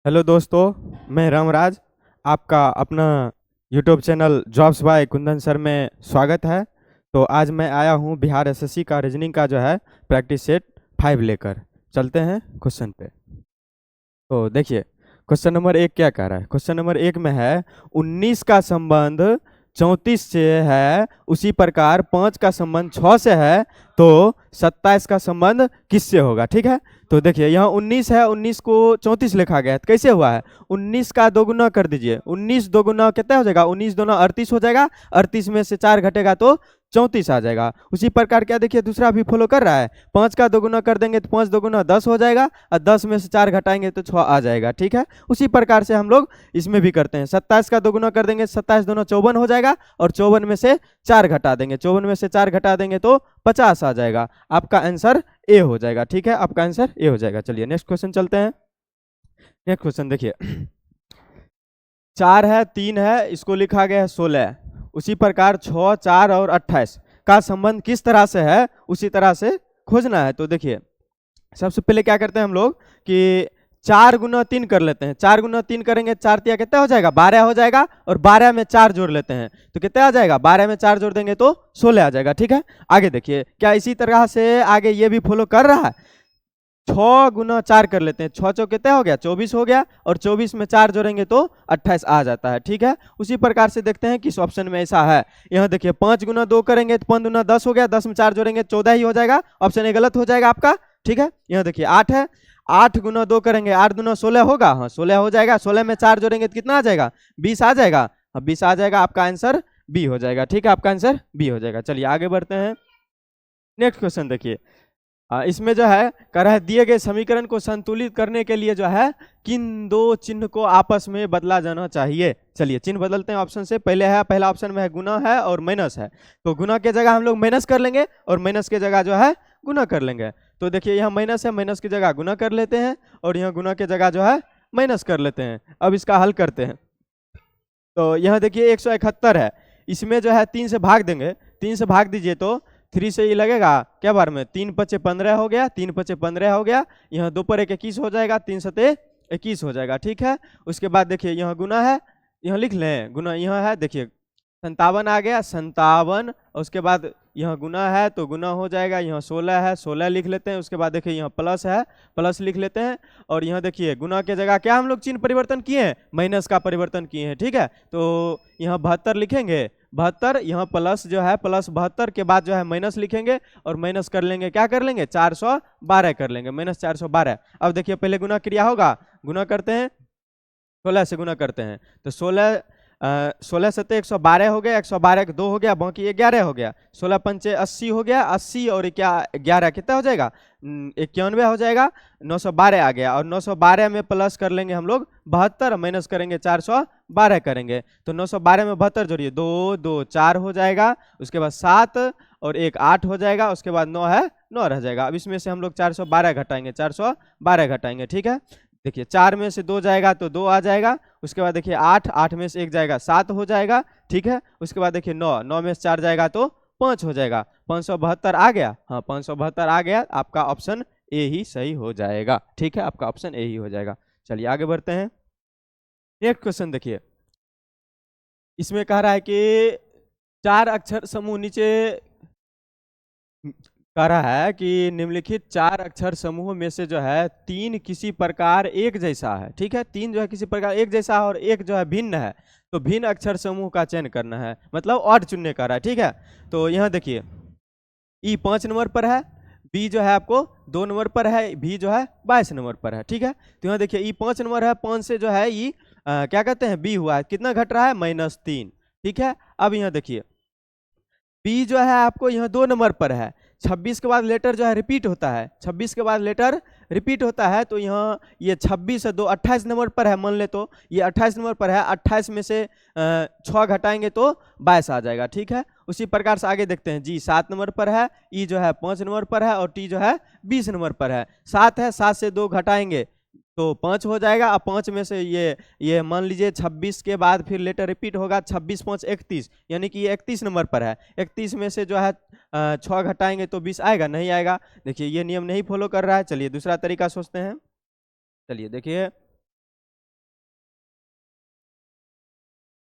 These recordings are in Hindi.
हेलो दोस्तों, मैं रामराज। आपका अपना YouTube channel jobs by Kundan sir में स्वागत है। तो आज मैं आया हूँ बिहार एसएससी का रीजनिंग का जो है प्रैक्टिस सेट 5 लेकर। चलते हैं क्वेश्चन पे। तो देखिए, क्वेश्चन नंबर 1 क्या कह रहा है। क्वेश्चन नंबर 1 में है 19 का संबंध 34 से है, उसी प्रकार 5 का संबंध 6 से है, तो 27 का संबंध किससे होगा। ठीक है, तो देखिए यहाँ 19 है, 19 को 34 लिखा गया है, तो कैसे हुआ है। 19 का दोगुना कर दीजिए, 19 दोगुना कितना हो जाएगा, 19 दोना 38 हो जाएगा, 38 में से 4 घटेगा तो 34 आ जाएगा। उसी प्रकार क्या देखिए दूसरा भी फॉलो कर रहा है, 5 का दोगुना कर देंगे तो 5 दोगुना 10 हो जाएगा, और 10 में से 4 घटाएंगे तो 6 आ जाएगा। ठीक है, उसी प्रकार से हम लोग इसमें भी करते हैं। 27 का दोगुना कर देंगे, 27 दोनों 54 हो जाएगा, और 54 में से 4 घटा देंगे, 54 में से 4 घटा देंगे तो 50 आ जाएगा। आपका आंसर ए हो जाएगा। ठीक है, आपका आंसर ए हो जाएगा। चलिए नेक्स्ट क्वेश्चन चलते हैं। नेक्स्ट क्वेश्चन देखिए, 4 है, 3 है, इसको लिखा गया है 16। उसी प्रकार 6, 4 और 28 का संबंध किस तरह से है, उसी तरह से खोजना है। तो देखिए सबसे पहले क्या करते हैं हम लोग कि 4 गुना 3 कर लेते हैं। 4 गुना 3 करेंगे, 4 तिया कितना हो जाएगा, 12 हो जाएगा, और 12 में 4 जोड़ लेते हैं तो कितना आ जाएगा, 12 में 4 जोड़ देंगे तो 16 आ जाएगा। ठीक है, आगे देखिए क्या इसी तरह से आगे ये भी फॉलो कर रहा है। 6 गुना 4 कर लेते हैं, 6 चौ कितना हो गया, 24 हो गया, और 24 में 4 जोड़ेंगे तो 28 आ जाता है। ठीक है, उसी प्रकार से देखते हैं किस ऑप्शन में ऐसा है। यहाँ देखिए 5 गुना 2 करेंगे तो 5 गुना 10 हो गया, 10 में 4 जोड़ेंगे 14 ही हो जाएगा। ऑप्शन ए गलत हो जाएगा आपका। ठीक है, यहाँ देखिए 8 है, 8 गुना 2 करेंगे, 8 गुना 16 होगा, हाँ 16 हो जाएगा, 16 में 4 जोड़ेंगे तो कितना आ जाएगा, 20 आ जाएगा। हाँ 20 आ जाएगा, आपका आंसर बी हो जाएगा। ठीक है, आपका आंसर बी हो जाएगा। चलिए आगे बढ़ते हैं। नेक्स्ट क्वेश्चन देखिए, इसमें जो है कह रहा है दिए गए समीकरण को संतुलित करने के लिए जो है किन दो चिन्ह को आपस में बदला जाना चाहिए। चलिए चिन्ह बदलते हैं ऑप्शन से। पहला ऑप्शन में है गुना है और माइनस है, तो गुना के जगह हम लोग माइनस कर लेंगे, और माइनस के जगह जो है गुना कर लेंगे। तो देखिए यहाँ माइनस है, माइनस की जगह गुना कर लेते हैं, और यहाँ गुना के जगह जो है माइनस कर लेते हैं। अब इसका हल करते हैं। तो यहाँ देखिए 171 है, इसमें जो है 3 से भाग देंगे, 3 से भाग दीजिए तो 3 से ये लगेगा क्या बार में, 3 पचे 15 हो गया, 3 पचे 15 हो गया, यहाँ 2 पर 1 21 हो जाएगा, 3 सते 21 हो जाएगा। ठीक है, उसके बाद देखिए यहाँ गुना है, यहाँ लिख लें गुना, यहाँ है देखिए 57 आ गया, 57, उसके बाद यहाँ गुना है तो गुना हो जाएगा, यहाँ 16 है, 16 लिख लेते हैं। उसके बाद देखिए यहाँ प्लस है, प्लस लिख लेते हैं, और यहाँ देखिए गुना के जगह क्या हम लोग चिन्ह परिवर्तन किए हैं, माइनस का परिवर्तन किए हैं। ठीक है, तो यहाँ 72 लिखेंगे, 72, यहाँ प्लस जो है प्लस 72 के बाद जो है माइनस लिखेंगे, और माइनस कर लेंगे, क्या कर लेंगे 412 कर लेंगे, माइनस 412। अब देखिए पहले गुना क्रिया होगा, गुना करते हैं, 16 से गुना करते हैं तो 16 सत्ते 112 हो गया, 112 के 2 हो गया, बाकी 11 हो गया, 16 पंचे 80 हो गया, 80 और 11 कितना हो जाएगा, 91 हो जाएगा, 912 आ गया, और 912 में प्लस कर लेंगे हम लोग 72, माइनस करेंगे 412 करेंगे, तो 912 में 72 जोड़िए, 2 2 4 हो जाएगा, उसके बाद 7 और 1 8 हो जाएगा, उसके बाद 9 है 9 रह जाएगा। अब इसमें से हम लोग 412 घटाएंगे, 412 घटाएंगे। ठीक है, देखिए 4 में से 2 जाएगा तो 2 आ जाएगा, उसके बाद देखिए 8, 8 में से 1 जाएगा 7 हो जाएगा। ठीक है, उसके बाद देखिए 9, 9 में से 4 जाएगा तो 5 हो जाएगा, 572 आ गया, हाँ 572 आ गया, आपका ऑप्शन ए ही सही हो जाएगा। ठीक है, आपका ऑप्शन ए ही हो जाएगा। चलिए आगे बढ़ते हैं। नेक्स्ट क्वेश्चन देखिए, इसमें कह रहा है कि 4 अक्षर समूह नीचे कह रहा है कि निम्नलिखित 4 अक्षर समूह में से जो है 3 किसी प्रकार एक जैसा है। ठीक है, 3 जो है किसी प्रकार एक जैसा है, और एक जो है भिन्न है, तो भिन्न अक्षर समूह का चयन करना है, मतलब ऑड चुनने का रहा है। ठीक है, तो यहाँ देखिए ई 5 नंबर पर है, बी जो है आपको 2 नंबर पर है, भी जो है 22 नंबर पर है। ठीक है, तो यहाँ देखिए ई 5 नंबर है, 5 से जो है ई क्या कहते हैं बी हुआ है, कितना घट रहा है, -3। ठीक है, अब यहाँ देखिए बी जो है आपको यहाँ 2 नंबर पर है, 26 के बाद लेटर जो है रिपीट होता है, 26 के बाद लेटर रिपीट होता है, तो यहाँ ये 26 से 2 28 नंबर पर है, मान ले तो ये 28 नंबर पर है, 28 में से 6 घटाएंगे तो 22 आ जाएगा। ठीक है, उसी प्रकार से आगे देखते हैं, जी 7 नंबर पर है, ई जो है 5 नंबर पर है, और टी जो है 20 नंबर पर है। 7 है, 7 से 2 घटाएंगे तो 5 हो जाएगा। अब 5 में से ये मान लीजिए 26 के बाद फिर लेटर रिपीट होगा, 26 5 31, यानी कि ये 31 नंबर पर है, 31 में से जो है 6 घटाएंगे तो 20 आएगा, नहीं आएगा। देखिए ये नियम नहीं फॉलो कर रहा है। चलिए दूसरा तरीका सोचते हैं। चलिए देखिए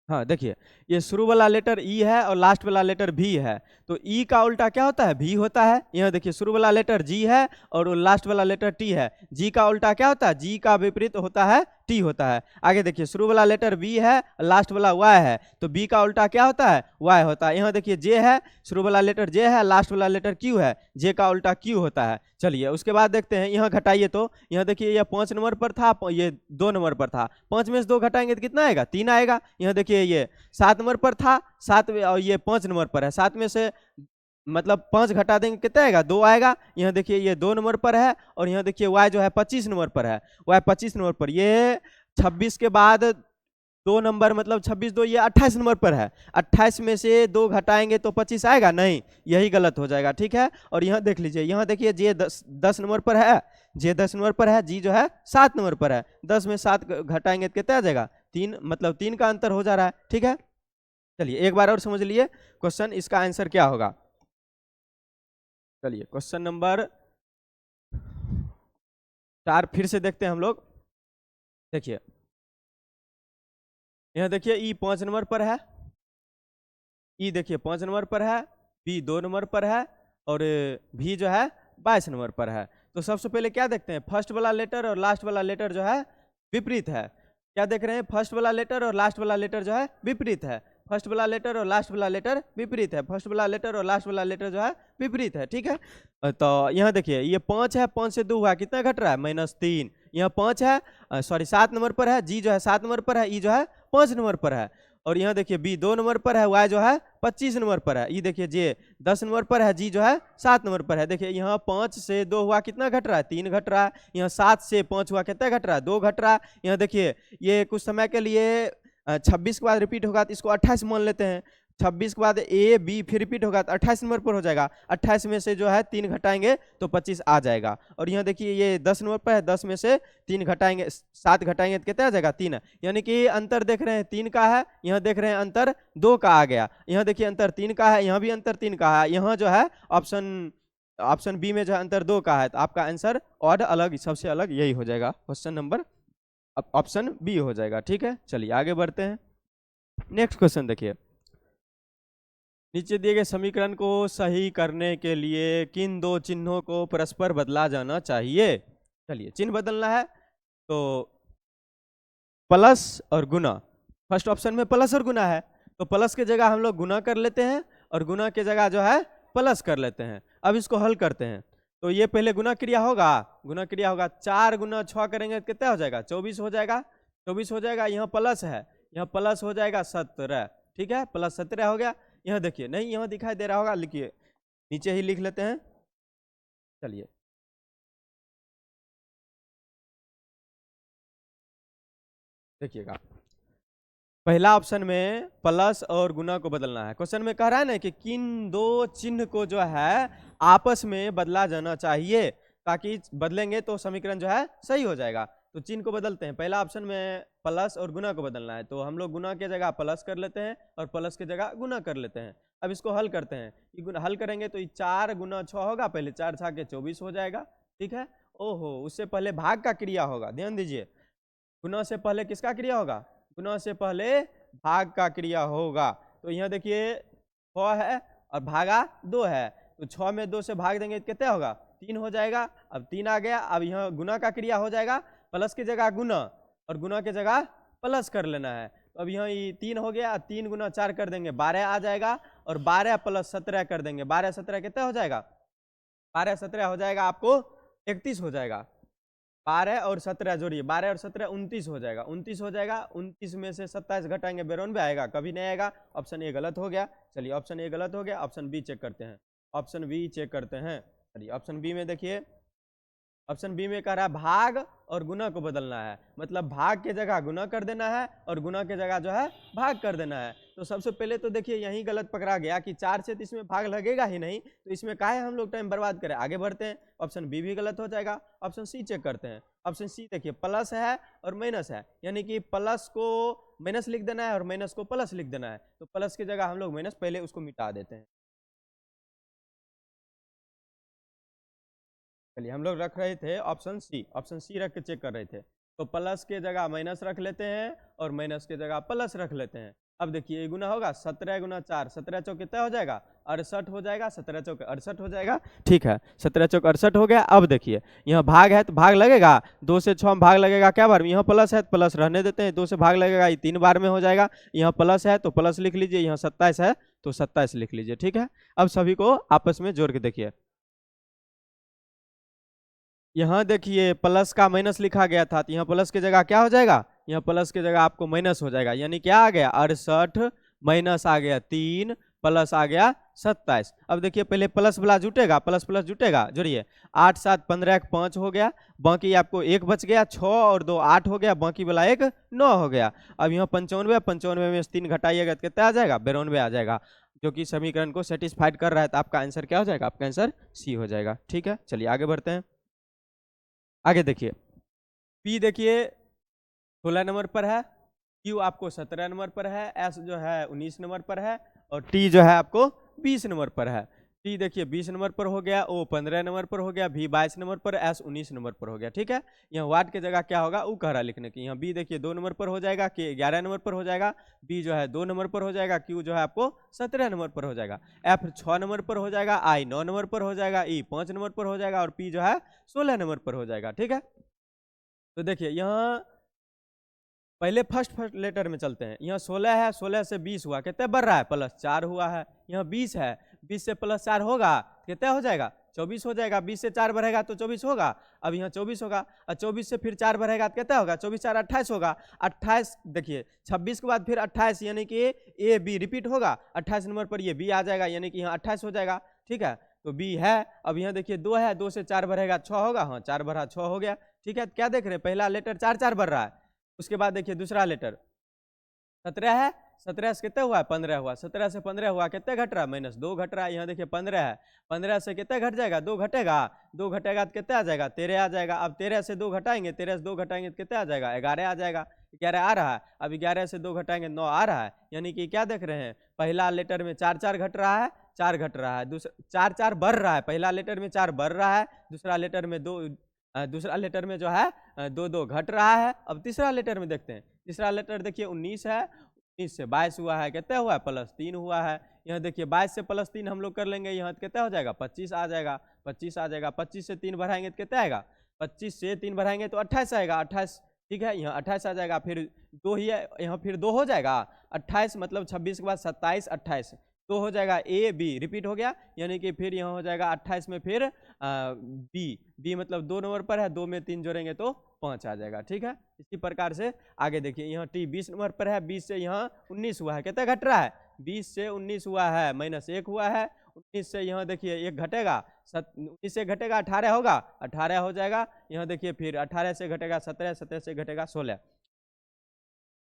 हाँ देखिए, ये शुरू वाला लेटर ई है और लास्ट वाला लेटर भी है, तो ई का उल्टा क्या होता है, भी होता है। यहाँ देखिए शुरू वाला लेटर जी है और लास्ट वाला लेटर टी है, जी का उल्टा क्या होता है, जी का विपरीत होता है टी होता है। आगे देखिए शुरू वाला लेटर बी है, लास्ट वाला वाई है, तो बी का उल्टा क्या होता है, वाई होता है। यहाँ देखिए जे है, शुरू वाला लेटर जे है, लास्ट वाला लेटर क्यू है, जे का उल्टा क्यू होता है। चलिए उसके बाद देखते हैं, यहाँ घटाइए तो यहाँ देखिए ये 5 नंबर पर था, ये 2 नंबर पर था, 5 में से 2 घटाएंगे तो कितना आएगा, 3 आएगा। यहाँ देखिए ये 7 नंबर पर था, 7 और ये 5 नंबर पर है, 7 में से मतलब 5 घटा देंगे कितना आएगा, 2 आएगा। यहाँ देखिए ये 2 नंबर पर है और यहाँ देखिए y जो है 25 नंबर पर है, y 25 नंबर पर, ये 26 के बाद 2 नंबर मतलब 26 2 ये 28 नंबर पर है, 28 में से 2 घटाएंगे तो 25 आएगा, नहीं, यही गलत हो जाएगा, ठीक है। और यहाँ देख लीजिए, यहाँ देखिए जे 10 नंबर पर है, जे 10 नंबर पर है, जी जो है 7 नंबर पर है, 10 में 7 घटाएंगे तो कितना आ जाएगा, 3, मतलब 3 का अंतर हो जा रहा है, ठीक है। चलिए एक बार और समझ लिए क्वेश्चन, इसका आंसर क्या होगा। चलिए क्वेश्चन नंबर 4 फिर से देखते हैं हम लोग। देखिए यहाँ देखिए ई 5 नंबर पर है, ई देखिए 5 नंबर पर है, बी 2 नंबर पर है और भी जो है 22 नंबर पर है। तो सबसे पहले क्या देखते हैं, फर्स्ट वाला लेटर और लास्ट वाला लेटर जो है विपरीत है। क्या देख रहे हैं, फर्स्ट वाला लेटर और लास्ट वाला लेटर जो है विपरीत है, फर्स्ट वाला लेटर और लास्ट वाला लेटर विपरीत है, फर्स्ट वाला लेटर और लास्ट वाला लेटर जो है विपरीत है, ठीक है। तो यहाँ देखिए ये 5 है, 5 से 2 हुआ कितना घट रहा है, -3। यहाँ 5 है, सॉरी 7 नंबर पर है, जी जो है 7 नंबर पर है, ई जो है 5 नंबर पर है। और यहाँ देखिए बी 2 नंबर पर है, वाई जो है 25 नंबर पर है, ये देखिए जे 10 नंबर पर है, जी जो है 7 नंबर पर है। देखिए यहाँ 5 से 2 हुआ कितना घट रहा है, 3 घट रहा है। यहाँ 7 से 5 हुआ कितना घट रहा है, 2 घट रहा है। यहाँ देखिए ये कुछ समय के लिए 26 के बाद रिपीट होगा तो इसको 28 मान लेते हैं, 26 के बाद ए बी फिर रिपीट होगा तो 28 नंबर पर हो जाएगा, 28 में से जो है 3 घटाएंगे तो 25 आ जाएगा। और यहाँ देखिए ये 10 नंबर पर है, 10 में से 3 घटाएंगे, 7 घटाएंगे तो कितना आ जाएगा, 3, यानी कि अंतर देख रहे हैं 3 का है, यहाँ देख रहे हैं अंतर 2 का आ गया। यहाँ देखिए अंतर 3 का है, यहाँ भी अंतर 3 का है, यहाँ जो है ऑप्शन बी में जो है अंतर 2 का है, तो आपका आंसर ऑड अलग, सबसे अलग यही हो जाएगा, क्वेश्चन नंबर ऑप्शन बी हो जाएगा, ठीक है। चलिए आगे बढ़ते हैं, नेक्स्ट क्वेश्चन देखिए। नीचे दिए गए समीकरण को सही करने के लिए किन 2 चिन्हों को परस्पर बदला जाना चाहिए। चलिए चिन्ह बदलना है तो प्लस और गुना, फर्स्ट ऑप्शन में प्लस और गुना है, तो प्लस के जगह हम लोग गुना कर लेते हैं और गुना के जगह जो है प्लस कर लेते हैं। अब इसको हल करते हैं, तो ये पहले गुना क्रिया होगा, गुना क्रिया होगा, 4 गुना 6 करेंगे तो कितना हो जाएगा, 24 हो जाएगा, 24 हो जाएगा। यहाँ प्लस है, यहाँ प्लस हो जाएगा 17, ठीक है, प्लस 17 हो गया। यहाँ देखिए, नहीं यहाँ दिखाई दे रहा होगा, लिखिए नीचे ही लिख लेते हैं। चलिए देखिएगा, पहला ऑप्शन में प्लस और गुना को बदलना है। क्वेश्चन में कह रहा है ना कि किन 2 चिन्ह को जो है आपस में बदला जाना चाहिए, ताकि बदलेंगे तो समीकरण जो है सही हो जाएगा। तो चिन्ह को बदलते हैं, पहला ऑप्शन में प्लस और गुना को बदलना है, तो हम लोग गुना के जगह प्लस कर लेते हैं और प्लस के जगह गुना कर लेते हैं। अब इसको हल करते हैं, हल करेंगे तो 4 गुना 6 होगा, पहले 4 6 के 24 हो जाएगा, ठीक है। ओहो, उससे पहले भाग का क्रिया होगा, ध्यान दीजिए, गुना से पहले किसका क्रिया होगा, गुना से पहले भाग का क्रिया होगा। तो यहाँ देखिए 6 है और भागा 2 है, तो 6 में 2 से भाग देंगे तो कितना होगा, 3 हो जाएगा। अब 3 आ गया, अब यहाँ गुना का क्रिया हो जाएगा, प्लस की जगह गुना और गुना की जगह प्लस कर लेना है। तो अब यहाँ ये 3 हो गया, 3 गुना 4 कर देंगे 12 आ जाएगा, और 12 प्लस 17 कर देंगे, 12 17 कितना हो जाएगा, 12 17 हो जाएगा आपको 31 हो जाएगा। 12 और 17 जोड़िए, 12 और 17 29 हो जाएगा, 29 हो जाएगा। 29 में से 27 घटाएंगे 92 आएगा, कभी नहीं आएगा, ऑप्शन ए गलत हो गया। चलिए ऑप्शन ए गलत हो गया, ऑप्शन बी चेक करते हैं, ऑप्शन बी चेक करते हैं। चलिए ऑप्शन बी में देखिए, ऑप्शन बी में कह रहा है भाग और गुना को बदलना है, मतलब भाग के जगह गुना कर देना है और गुना के जगह जो है भाग कर देना है। तो सबसे पहले तो देखिए यही गलत पकड़ा गया कि 4 से तो इसमें भाग लगेगा ही नहीं, तो इसमें काहे हम लोग टाइम बर्बाद करें, आगे बढ़ते हैं। ऑप्शन बी भी गलत हो जाएगा, ऑप्शन सी चेक करते हैं। ऑप्शन सी देखिए, प्लस है और माइनस है, यानी कि प्लस को माइनस लिख देना है और माइनस को प्लस लिख देना है, तो प्लस की जगह हम लोग माइनस पहले उसको मिटा देते हैं। चलिए हम लोग रख रहे थे ऑप्शन सी, ऑप्शन सी रख के चेक कर रहे थे, तो प्लस के जगह माइनस रख लेते हैं और माइनस के जगह प्लस रख लेते हैं। अब देखिए ये गुना होगा 17 गुना 4, 17 चौक कितना हो जाएगा 68 हो जाएगा, 17 चौक 68 हो जाएगा। ठीक है, 17 चौक 68 हो गया। अब देखिए यहाँ भाग है तो भाग लगेगा, 2 से 6 में भाग लगेगा क्या बार, यहाँ प्लस है तो प्लस रहने देते हैं, 2 से भाग लगेगा ये 3 बार में हो जाएगा। यहाँ प्लस है तो प्लस लिख लीजिए, यहाँ 27 है तो 27 लिख लीजिए। ठीक है, अब सभी को आपस में जोड़ के देखिए, यहाँ देखिए प्लस का माइनस लिखा गया था तो यहाँ प्लस की जगह क्या हो जाएगा, यहाँ प्लस की जगह आपको माइनस हो जाएगा, यानी क्या आ गया 68 माइनस आ गया 3 प्लस आ गया 27। अब देखिए पहले प्लस वाला जुटेगा, प्लस प्लस जुटेगा, जोड़िए 8 7 15 5 हो गया, बाकी आपको 1 बच गया, 6 और 2 8 हो गया, बाकी वाला 1 9 हो गया। अब यहाँ 95, 95 में 3 घटाइएगा तो कितना आ जाएगा 92 आ जाएगा, जो कि समीकरण को सेटिस्फाइड कर रहा है। तो आपका आंसर क्या हो जाएगा, आपका आंसर सी हो जाएगा। ठीक है, चलिए आगे बढ़ते हैं। आगे देखिए पी देखिए 16 नंबर पर है, क्यू आपको 17 नंबर पर है, एस जो है 19 नंबर पर है, और टी जो है आपको 20 नंबर पर है। टी देखिए 20 नंबर पर हो गया, ओ 15 नंबर पर हो गया, भी 22 नंबर पर, एस 19 नंबर पर हो गया। ठीक है, यहाँ वाट की जगह क्या होगा वो कह रहा लिखने की, यहाँ बी देखिए 2 नंबर पर हो जाएगा, के 11 नंबर पर हो जाएगा, बी जो है 2 नंबर पर हो जाएगा, क्यू जो है आपको 17 नंबर पर हो जाएगा, एफ 6 नंबर पर हो जाएगा, आई 9 नंबर पर हो जाएगा, ई 5 नंबर पर हो जाएगा, और पी जो है 16 नंबर पर हो जाएगा। ठीक है, तो देखिए यहाँ पहले फर्स्ट लेटर में चलते हैं। यहाँ 16 है, 16 से 20 हुआ, कितना बढ़ रहा है +4 हुआ है। यहाँ 20 है, 20 से +4 होगा कितना हो जाएगा 24 हो जाएगा, 20 से 4 बढ़ेगा तो 24 होगा। अब यहाँ 24 होगा, और 24 से फिर 4 बढ़ेगा तो कितना होगा 24 4 28 होगा। 28 देखिए 26 के बाद फिर 28, यानी कि ए बी रिपीट होगा, 28 नंबर पर ये बी आ जाएगा, यानी कि यहाँ 28 हो जाएगा। ठीक है, तो बी है। अब यहाँ देखिए 2 है, 2 से 4 बढ़ेगा 6 होगा, हाँ 4 बढ़ा 6 हो गया। ठीक है, क्या देख रहे हैं पहला लेटर 4 4 बढ़ रहा है। उसके बाद देखिए दूसरा लेटर 17 है, 17 से कितना हुआ 15 हुआ, 17 से 15 हुआ कितना घट रहा है -2 घट रहा है। यहाँ देखिए 15 है, 15 से कितना घट जाएगा 2 घटेगा, 2 घटेगा तो कितना आ जाएगा 13 आ जाएगा। अब 13 से 2 घटाएंगे, 13 से 2 घटाएंगे तो कितना आ जाएगा 11 आ जाएगा, 11 आ रहा है। अब 11 से 2 घटाएंगे 9 आ रहा है, यानी कि क्या देख रहे हैं पहला लेटर में 4 4 घट रहा है, 4 घट रहा है, दूसरा 4 4 बढ़ रहा है, पहला लेटर में 4 बढ़ रहा है, दूसरा लेटर में 2, दूसरा लेटर में जो है 2 2 घट रहा है। अब तीसरा लेटर में देखते हैं, तीसरा लेटर देखिए 19 है, 19 से 22 हुआ है, कितना हुआ है +3 हुआ है। यहाँ देखिए 22 से +3 हम लोग कर लेंगे, यहाँ कितना हो जाएगा 25 आ जाएगा, 25 आ जाएगा। 25 से 3 बढ़ाएंगे तो कितना आएगा, 25 से 3 बढ़ाएंगे तो 28 आएगा, 28। ठीक है, यहाँ 28 आ जाएगा, फिर 2 ही है, यहाँ फिर 2 हो जाएगा, 28 मतलब 26 के बाद 27 28 तो हो जाएगा ए बी रिपीट हो गया, यानी कि फिर यहाँ हो जाएगा 28 में फिर बी, बी मतलब 2 नंबर पर है, 2 में 3 जोड़ेंगे तो 5 आ जाएगा। ठीक है, इसी प्रकार से आगे देखिए यहाँ टी 20 नंबर पर है, 20 से यहाँ 19 हुआ है, कितना घट रहा है 20 से 19 हुआ है, -1 हुआ है। 19 से यहाँ देखिए 1 घटेगा, 19 से घटेगा 18 होगा, 18 हो जाएगा। यहाँ देखिए फिर 18 से घटेगा 17, 17 से घटेगा 16।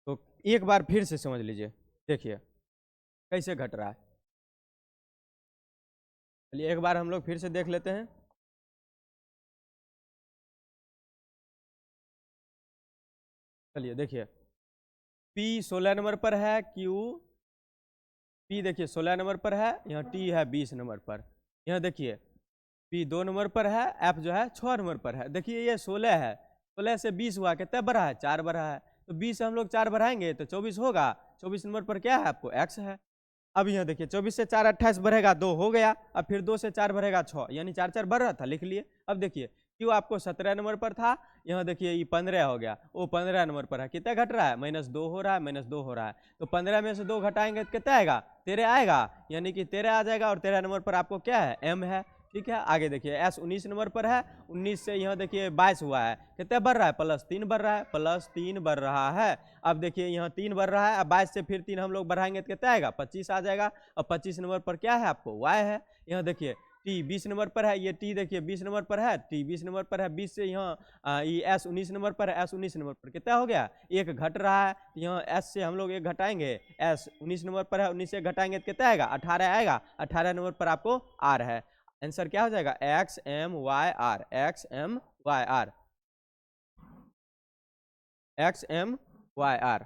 तो एक बार फिर से समझ लीजिए, देखिए कैसे घट रहा है। चलिए एक बार हम लोग फिर से देख लेते हैं। चलिए देखिए पी 16 नंबर पर है, क्यू पी देखिए 16 नंबर पर है, यहाँ टी है 20 नंबर पर। यहाँ देखिए पी 2 नंबर पर है, एफ जो है 6 नंबर पर है। देखिए ये 16 है, 16 से 20 हुआ कितना बढ़ा है 4 बढ़ा है, तो 20 से हम लोग 4 बढ़ाएंगे तो 24 होगा। 24 नंबर पर क्या है आपको एक्स है। अब यहाँ देखिए 24 से 4 28 बढ़ेगा 2 हो गया, अब फिर 2 से 4 बढ़ेगा 6, यानी 4 4 बढ़ रहा था, लिख लिए। अब देखिए क्यों आपको 17 नंबर पर था, यहाँ देखिए ये 15 हो गया, वो 15 नंबर पर है, कितना घट रहा है -2 हो रहा है, -2 हो रहा है। तो 15 में से 2 घटाएंगे तो कितना आएगा 13 आएगा, यानी कि 13 आ जाएगा, और 13 नंबर पर आपको क्या है एम है। ठीक है, आगे देखिए एस 19 नंबर पर है, 19 से यहाँ देखिए 22 हुआ है, कितना बढ़ रहा है +3 बढ़ रहा है, +3 बढ़ रहा है। अब देखिए यहाँ 3 बढ़ रहा है, अब 22 से फिर 3 हम लोग बढ़ाएंगे तो कितना आएगा 25 आ जाएगा। और 25 नंबर पर क्या है आपको वाई है। यहाँ देखिए टी 20 नंबर पर है, ये टी देखिए 20 नंबर पर है, टी 20 नंबर पर है, 20 से यहाँ ये एस 19 नंबर पर है, एस 19 नंबर पर कितना हो गया 1 घट रहा है, यहाँ एस से हम लोग 1 घटाएंगे, एस 19 नंबर पर है, 19 से घटाएंगे तो कितना आएगा 18 आएगा, 18 नंबर पर आपको आर है। आंसर क्या हो जाएगा X M Y R, X M Y R, X M Y R.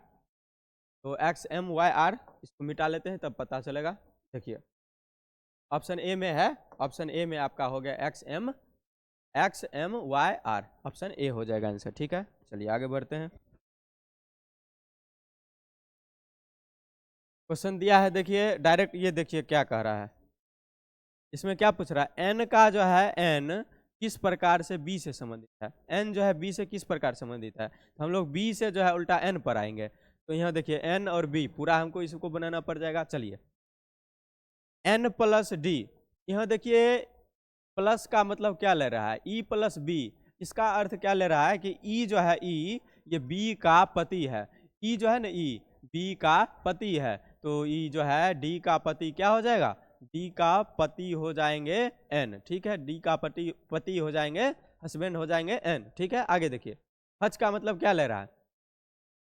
तो एक्स एम वाई आर इसको मिटा लेते हैं तब पता चलेगा। देखिए ऑप्शन ए में है, ऑप्शन ए में आपका हो गया X M Y R, option A हो जाएगा आंसर। ठीक है, चलिए आगे बढ़ते हैं। क्वेश्चन दिया है, देखिए डायरेक्ट ये देखिए क्या कह रहा है। इसमें क्या पूछ रहा है, एन का जो है एन किस प्रकार से बी से संबंधित है। एन जो है बी से किस प्रकार संबंधित है, तो हम लोग बी से जो है उल्टा एन पर आएंगे। तो यहाँ देखिए एन और बी पूरा हमको इसको बनाना पड़ जाएगा। चलिए एन प्लस डी, यहाँ देखिए प्लस का मतलब क्या ले रहा है, ई प्लस बी। इसका अर्थ क्या ले रहा है कि ई जो है ई ये बी का पति है। ई जो है ना ई बी का पति है, तो ई जो है डी का पति क्या हो जाएगा, डी का पति हो जाएंगे एन। ठीक है, डी का पति हो जाएंगे, हस्बैंड हो जाएंगे एन। ठीक है, आगे देखिए हच का मतलब क्या ले रहा है।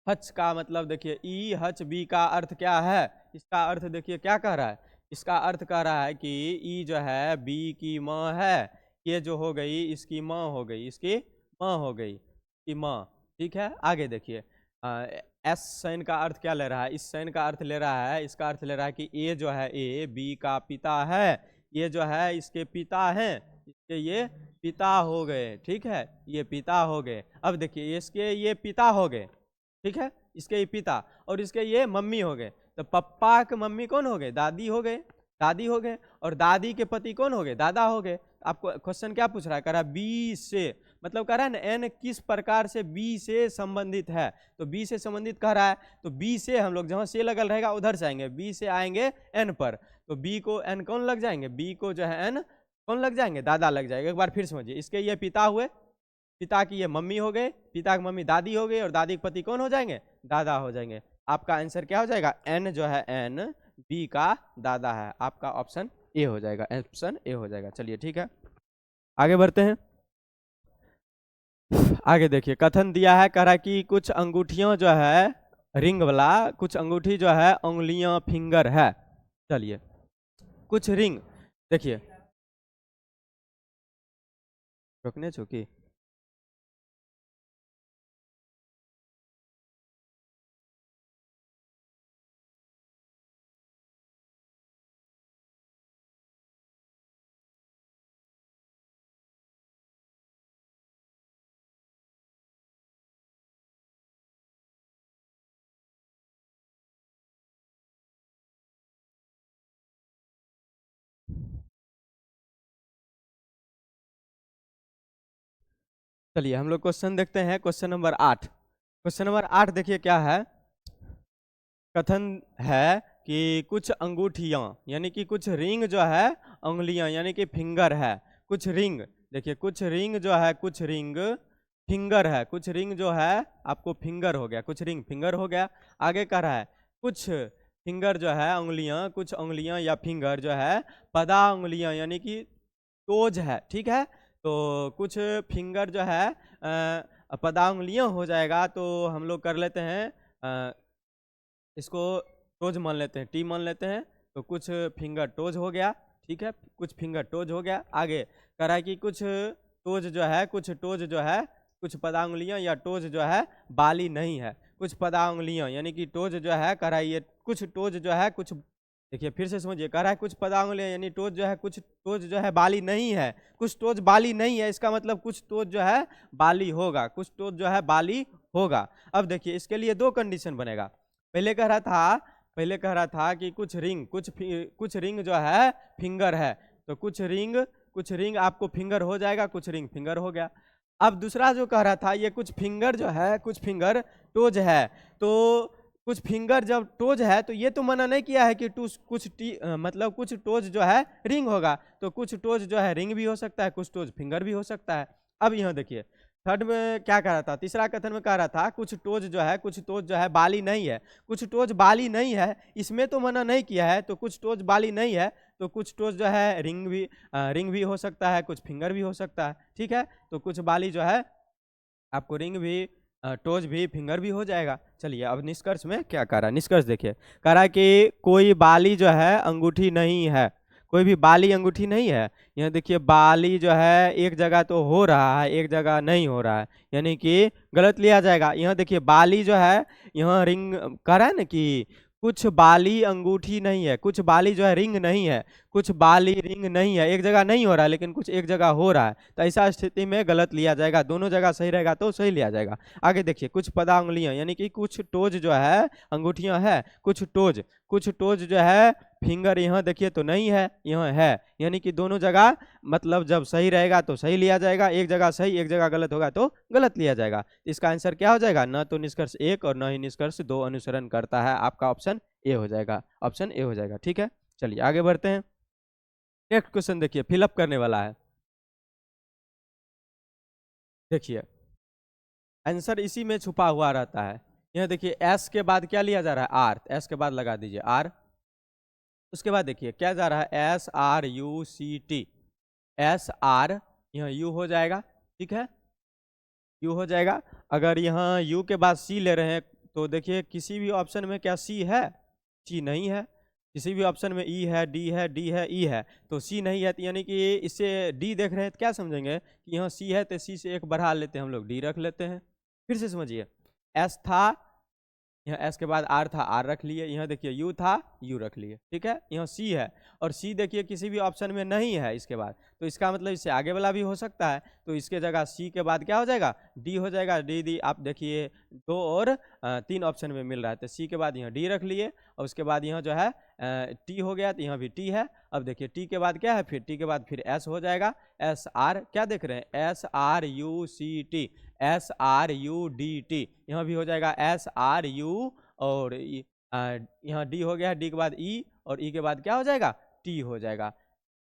हच का मतलब देखिए ई हच बी का अर्थ क्या है, इसका अर्थ देखिए क्या कह रहा है, इसका अर्थ कह रहा है कि ई जो है बी की माँ है, ये जो हो गई इसकी माँ हो गई, इसकी माँ हो गई, इसकी माँ। ठीक है, आगे देखिए एस साइन का अर्थ क्या ले रहा है, इस साइन का अर्थ ले रहा है, इसका अर्थ ले रहा है कि ए जो है ए बी का पिता है, ये जो है इसके पिता हैं, इसके ये पिता हो गए। ठीक है, ये पिता हो गए। अब देखिए इसके ये पिता हो गए, ठीक है, इसके ये पिता, और इसके ये मम्मी हो गए। तो पप्पा के मम्मी कौन हो गए, दादी हो गए, दादी हो गए, और दादी के पति कौन हो गए, दादा हो गए। आपको क्वेश्चन क्या पूछ रहा है, कह रहा है बी से, मतलब कह रहा है ना एन किस प्रकार से बी से संबंधित है। तो बी से संबंधित कह रहा है, तो बी से हम लोग जहां से लगल रहेगा उधर से आएंगे, बी से आएंगे एन पर, तो बी को एन कौन लग जाएंगे, बी को जो है एन कौन लग जाएंगे, दादा लग जाएगा। एक बार फिर समझिए, इसके ये पिता हुए, पिता की ये मम्मी हो गए, पिता की मम्मी दादी हो गई, और दादी के पति कौन हो जाएंगे, दादा हो जाएंगे। आपका आंसर क्या हो जाएगा, एन जो है एन बी का दादा है। आपका ऑप्शन ए हो जाएगा, ऑप्शन ए हो जाएगा। चलिए ठीक है, आगे बढ़ते हैं। आगे देखिए कथन दिया है, कह रहा है कि कुछ अंगूठियों जो है रिंग वाला, कुछ अंगूठी जो है उंगलियां फिंगर है। चलिए कुछ रिंग देखिए, रोकने चुकी चलिए हम लोग क्वेश्चन देखते हैं, क्वेश्चन नंबर 8। क्वेश्चन नंबर 8 देखिए क्या है, कथन है कि कुछ अंगूठियां यानी कि कुछ रिंग जो है उंगलियां यानी कि फिंगर है, कुछ रिंग देखिए, कुछ रिंग जो है, कुछ रिंग फिंगर है, कुछ रिंग जो है आपको फिंगर हो गया, कुछ रिंग फिंगर हो गया। आगे कह रहा है कुछ फिंगर जो है उंगलियां, कुछ उंगलियां या फिंगर जो है पदा उंगलियां यानी कि टोज है। ठीक है, तो कुछ फिंगर जो है पदा उंगलियां हो जाएगा, तो हम लोग कर लेते हैं इसको टोज मान लेते हैं, टी मान लेते हैं। तो कुछ फिंगर टोज हो गया, ठीक है, कुछ फिंगर टोज हो गया। आगे कह रहा है कि कुछ टोज जो है, कुछ टोज जो है, कुछ पदांगुलियां या टोज जो है बाली नहीं है, कुछ पदांगुलियां यानी कि टोज जो है, कह रहा है ये कुछ टोज जो है, कुछ देखिए फिर से समझिए, कह रहा है कुछ पदांगुलियां यानी टोज जो है, कुछ टोज जो है बाली नहीं है, कुछ टोज बाली नहीं है, इसका मतलब कुछ टोज जो है बाली होगा, कुछ टोज जो है बाली होगा। अब देखिए इसके लिए दो कंडीशन बनेगा। पहले कह रहा था, पहले कह रहा था कि कुछ रिंग, कुछ रिंग जो है फिंगर है, तो कुछ रिंग आपको फिंगर हो जाएगा, कुछ रिंग फिंगर हो गया। अब दूसरा जो कह रहा था, ये कुछ फिंगर जो है, कुछ फिंगर टोज है, तो कुछ फिंगर जब टोज है तो ये तो मना नहीं किया है कि मतलब कुछ टोज जो है रिंग होगा, तो कुछ टोज जो है रिंग भी हो सकता है, कुछ टोज फिंगर भी हो सकता है। अब यहाँ देखिए थर्ड में क्या कह रहा था, तीसरा कथन में कह रहा था कुछ टोज जो है, कुछ टोज जो है बाली नहीं है, कुछ टोज बाली नहीं है, इसमें तो मना नहीं किया है, तो कुछ टोज बाली नहीं है, तो कुछ टोज जो है रिंग भी हो सकता है, कुछ फिंगर भी हो सकता है। ठीक है, तो कुछ बाली जो है आपको रिंग भी, टोज भी, फिंगर भी हो जाएगा। चलिए अब निष्कर्ष में क्या कह रहा है, निष्कर्ष देखिए, कह रहा है कि कोई बाली जो है अंगूठी नहीं है, कोई भी बाली अंगूठी नहीं है। यहाँ देखिए बाली जो है एक जगह तो हो रहा है, एक जगह नहीं हो रहा है, यानी कि गलत लिया जाएगा। यहाँ देखिए बाली जो है, यहाँ रिंग कह रहा है ना कि कुछ बाली अंगूठी नहीं है, कुछ बाली जो है रिंग नहीं है, कुछ बाली रिंग नहीं है, एक जगह नहीं हो रहा है लेकिन कुछ एक जगह हो रहा है, तो ऐसा स्थिति में गलत लिया जाएगा। दोनों जगह सही रहेगा तो सही लिया जाएगा। आगे देखिए, कुछ पदांगुलियां यानी कि कुछ टोज जो है, अंगूठियां है, कुछ टोज जो है फिंगर यहाँ देखिए तो नहीं है, यहाँ है, यानी कि दोनों जगह मतलब जब सही रहेगा तो सही लिया जाएगा, एक जगह सही एक जगह गलत होगा तो गलत लिया जाएगा। इसका आंसर क्या हो जाएगा? न तो निष्कर्ष 1 और न ही निष्कर्ष 2 अनुसरण करता है। आपका ऑप्शन ए हो जाएगा, ऑप्शन ए हो जाएगा। ठीक है, चलिए आगे बढ़ते हैं। नेक्स्ट क्वेश्चन देखिए, फिलअप करने वाला है। देखिए आंसर इसी में छुपा हुआ रहता है। यह देखिए एस के बाद क्या लिया जा रहा है? आर। एस के बाद लगा दीजिए आर। उसके बाद देखिए क्या जा रहा है? S R U C T. S R यहाँ यू हो जाएगा, ठीक है, यू हो जाएगा। अगर यहाँ यू के बाद सी ले रहे हैं तो देखिए किसी भी ऑप्शन में क्या सी है? सी नहीं है। किसी भी ऑप्शन में ई है, डी है, डी है, ई है, तो सी नहीं है, तो यानी कि इससे डी देख रहे हैं तो क्या समझेंगे कि यहाँ सी है तो सी से एक बढ़ा लेते हैं हम लोग, डी रख लेते हैं। फिर से समझिए, एस था, यहाँ एस के बाद आर था, आर रख लिए। यहाँ देखिए यू था, यू रख लिए, ठीक है। यहाँ सी है और सी देखिए किसी भी ऑप्शन में नहीं है इसके बाद, तो इसका मतलब इससे आगे वाला भी हो सकता है, तो इसके जगह सी के बाद क्या हो जाएगा? डी हो जाएगा। डी डी आप देखिए 2 और 3 ऑप्शन में मिल रहा है, तो सी के बाद यहाँ डी रख लिए और उसके बाद यहाँ जो है टी हो गया, तो यहाँ भी टी है। अब देखिए टी के बाद क्या है? फिर टी के बाद फिर एस हो जाएगा। एस आर क्या देख रहे हैं? S R U C T, S R U D T. यहाँ भी हो जाएगा एस आर यू और यहाँ डी हो गया, डी के बाद ई और ई के बाद क्या हो जाएगा? टी हो जाएगा।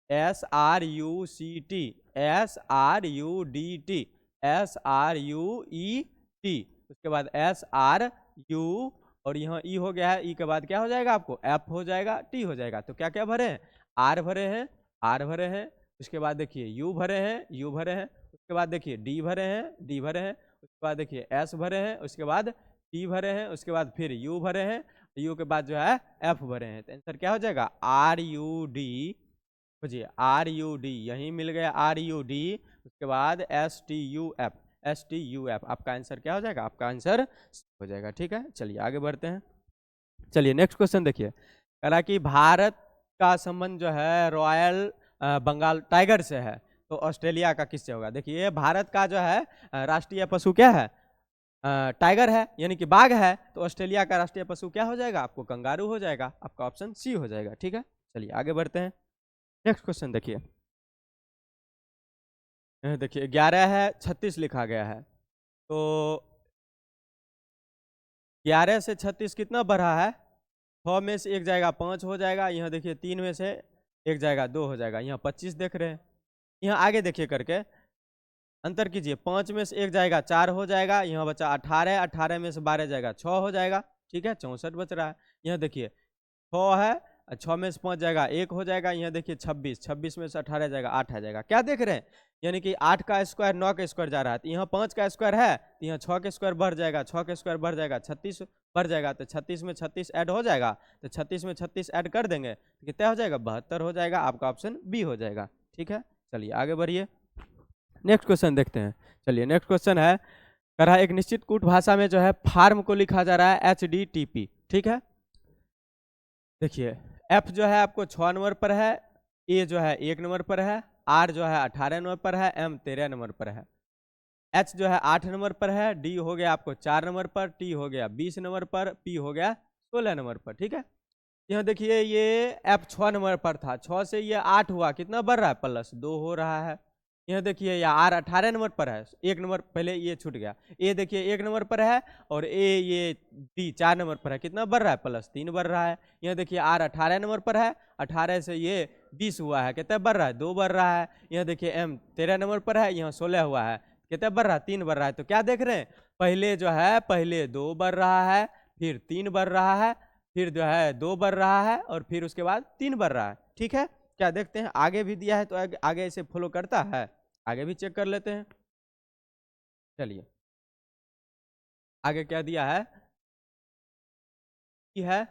S R U C T, S R U D T, S R U E T, उसके बाद एस आर यू और यहाँ ई हो गया है, ई के बाद क्या हो जाएगा? आपको एफ हो जाएगा, टी हो जाएगा। तो क्या क्या भरे हैं? आर भरे हैं, आर भरे हैं, उसके बाद देखिए यू भरे हैं, यू भरे हैं, उसके बाद देखिए डी भरे हैं, डी भरे हैं, उसके बाद देखिए एस भरे हैं, उसके बाद टी भरे हैं, उसके बाद फिर यू भरे हैं, यू के बाद जो है एफ भरे हैं। तो आंसर क्या हो जाएगा? R U D. बुझिए आर यू डी, यहीं मिल गया आर यू डी, उसके बाद S T U F, S T U F. आपका आंसर क्या हो जाएगा? आपका आंसर हो जाएगा। ठीक है, चलिए आगे बढ़ते हैं। चलिए नेक्स्ट क्वेश्चन देखिए, कह रहा कि भारत का संबंध जो है रॉयल बंगाल टाइगर से है, तो ऑस्ट्रेलिया का किससे होगा? देखिए भारत का जो है राष्ट्रीय पशु क्या है? टाइगर है, यानी कि बाघ है, तो ऑस्ट्रेलिया का राष्ट्रीय पशु क्या हो जाएगा? आपको कंगारू हो जाएगा। आपका ऑप्शन सी हो जाएगा। ठीक है, चलिए आगे बढ़ते हैं। नेक्स्ट क्वेश्चन देखिए, देखिए 11 है, 36 लिखा गया है, तो 11 से 36 कितना बढ़ा है? 6 में से एक जाएगा 5 हो जाएगा, यहाँ देखिए 3 में से एक जाएगा 2 हो जाएगा, यहाँ 25 देख रहे हैं। यहाँ आगे देखिए करके अंतर कीजिए, 5 में से एक जाएगा 4 हो जाएगा, यहाँ बचा 18, 18 में से 12 जाएगा 6 हो जाएगा, ठीक है, 64 बच रहा है। यहाँ देखिए 6 है, 6 में से 5 जाएगा 1 हो जाएगा, यहाँ देखिए 26, 26 में से 18 जाएगा 8 आ जाएगा। क्या देख रहे हैं? यानी कि 8 का स्क्वायर 9 का स्क्वायर जा रहा है, तो यहाँ 5 का स्क्वायर है, तो यहाँ 6 के स्क्वायर बढ़ जाएगा, 6 के स्क्वायर बढ़ जाएगा 36 बढ़ जाएगा, तो 36 में 36 ऐड हो जाएगा, तो 36 में 36 ऐड कर देंगे तो कितना हो जाएगा? 72 हो जाएगा। आपका ऑप्शन बी हो जाएगा। ठीक है, चलिए आगे बढ़िए, नेक्स्ट क्वेश्चन देखते हैं। चलिए नेक्स्ट क्वेश्चन है, कह रहा है एक निश्चित कूट भाषा में जो है फार्म को लिखा जा रहा है HDTP। ठीक है, देखिए एफ जो है आपको 6 नंबर पर है, ए जो है 1 नंबर पर है, आर जो है 18 नंबर पर है, एम 13 नंबर पर है, एच जो है 8 नंबर पर है, डी हो गया आपको 4 नंबर पर, टी हो गया 20 नंबर पर, पी हो गया 16 नंबर पर। ठीक है, यहाँ देखिए ये एफ 6 नंबर पर था, 6 से ये 8 हुआ, कितना बढ़ रहा है? +2 हो रहा है। यहाँ देखिए या आर 18 नंबर पर है, 1 नंबर पहले ये छूट गया, ए देखिए 1 नंबर पर है और ए ये डी 4 नंबर पर है, कितना बढ़ रहा है? +3 बढ़ रहा है। यहाँ देखिए आर 18 नंबर पर है, 18 से ये 20 हुआ है, कितना बढ़ रहा है? 2 बढ़ रहा है। यहाँ देखिए एम 13 नंबर पर है, यहाँ 16 हुआ है, कितना बढ़ रहा है? 3 बढ़ रहा है। तो क्या देख रहे हैं? पहले जो है पहले 2 बढ़ रहा है, फिर 3 बढ़ रहा है, फिर जो है 2 बढ़ रहा है और फिर उसके बाद 3 बढ़ रहा है। ठीक है, क्या देखते हैं आगे भी दिया है तो आगे इसे फॉलो करता है, आगे भी चेक कर लेते हैं। चलिए आगे क्या दिया है? ई है,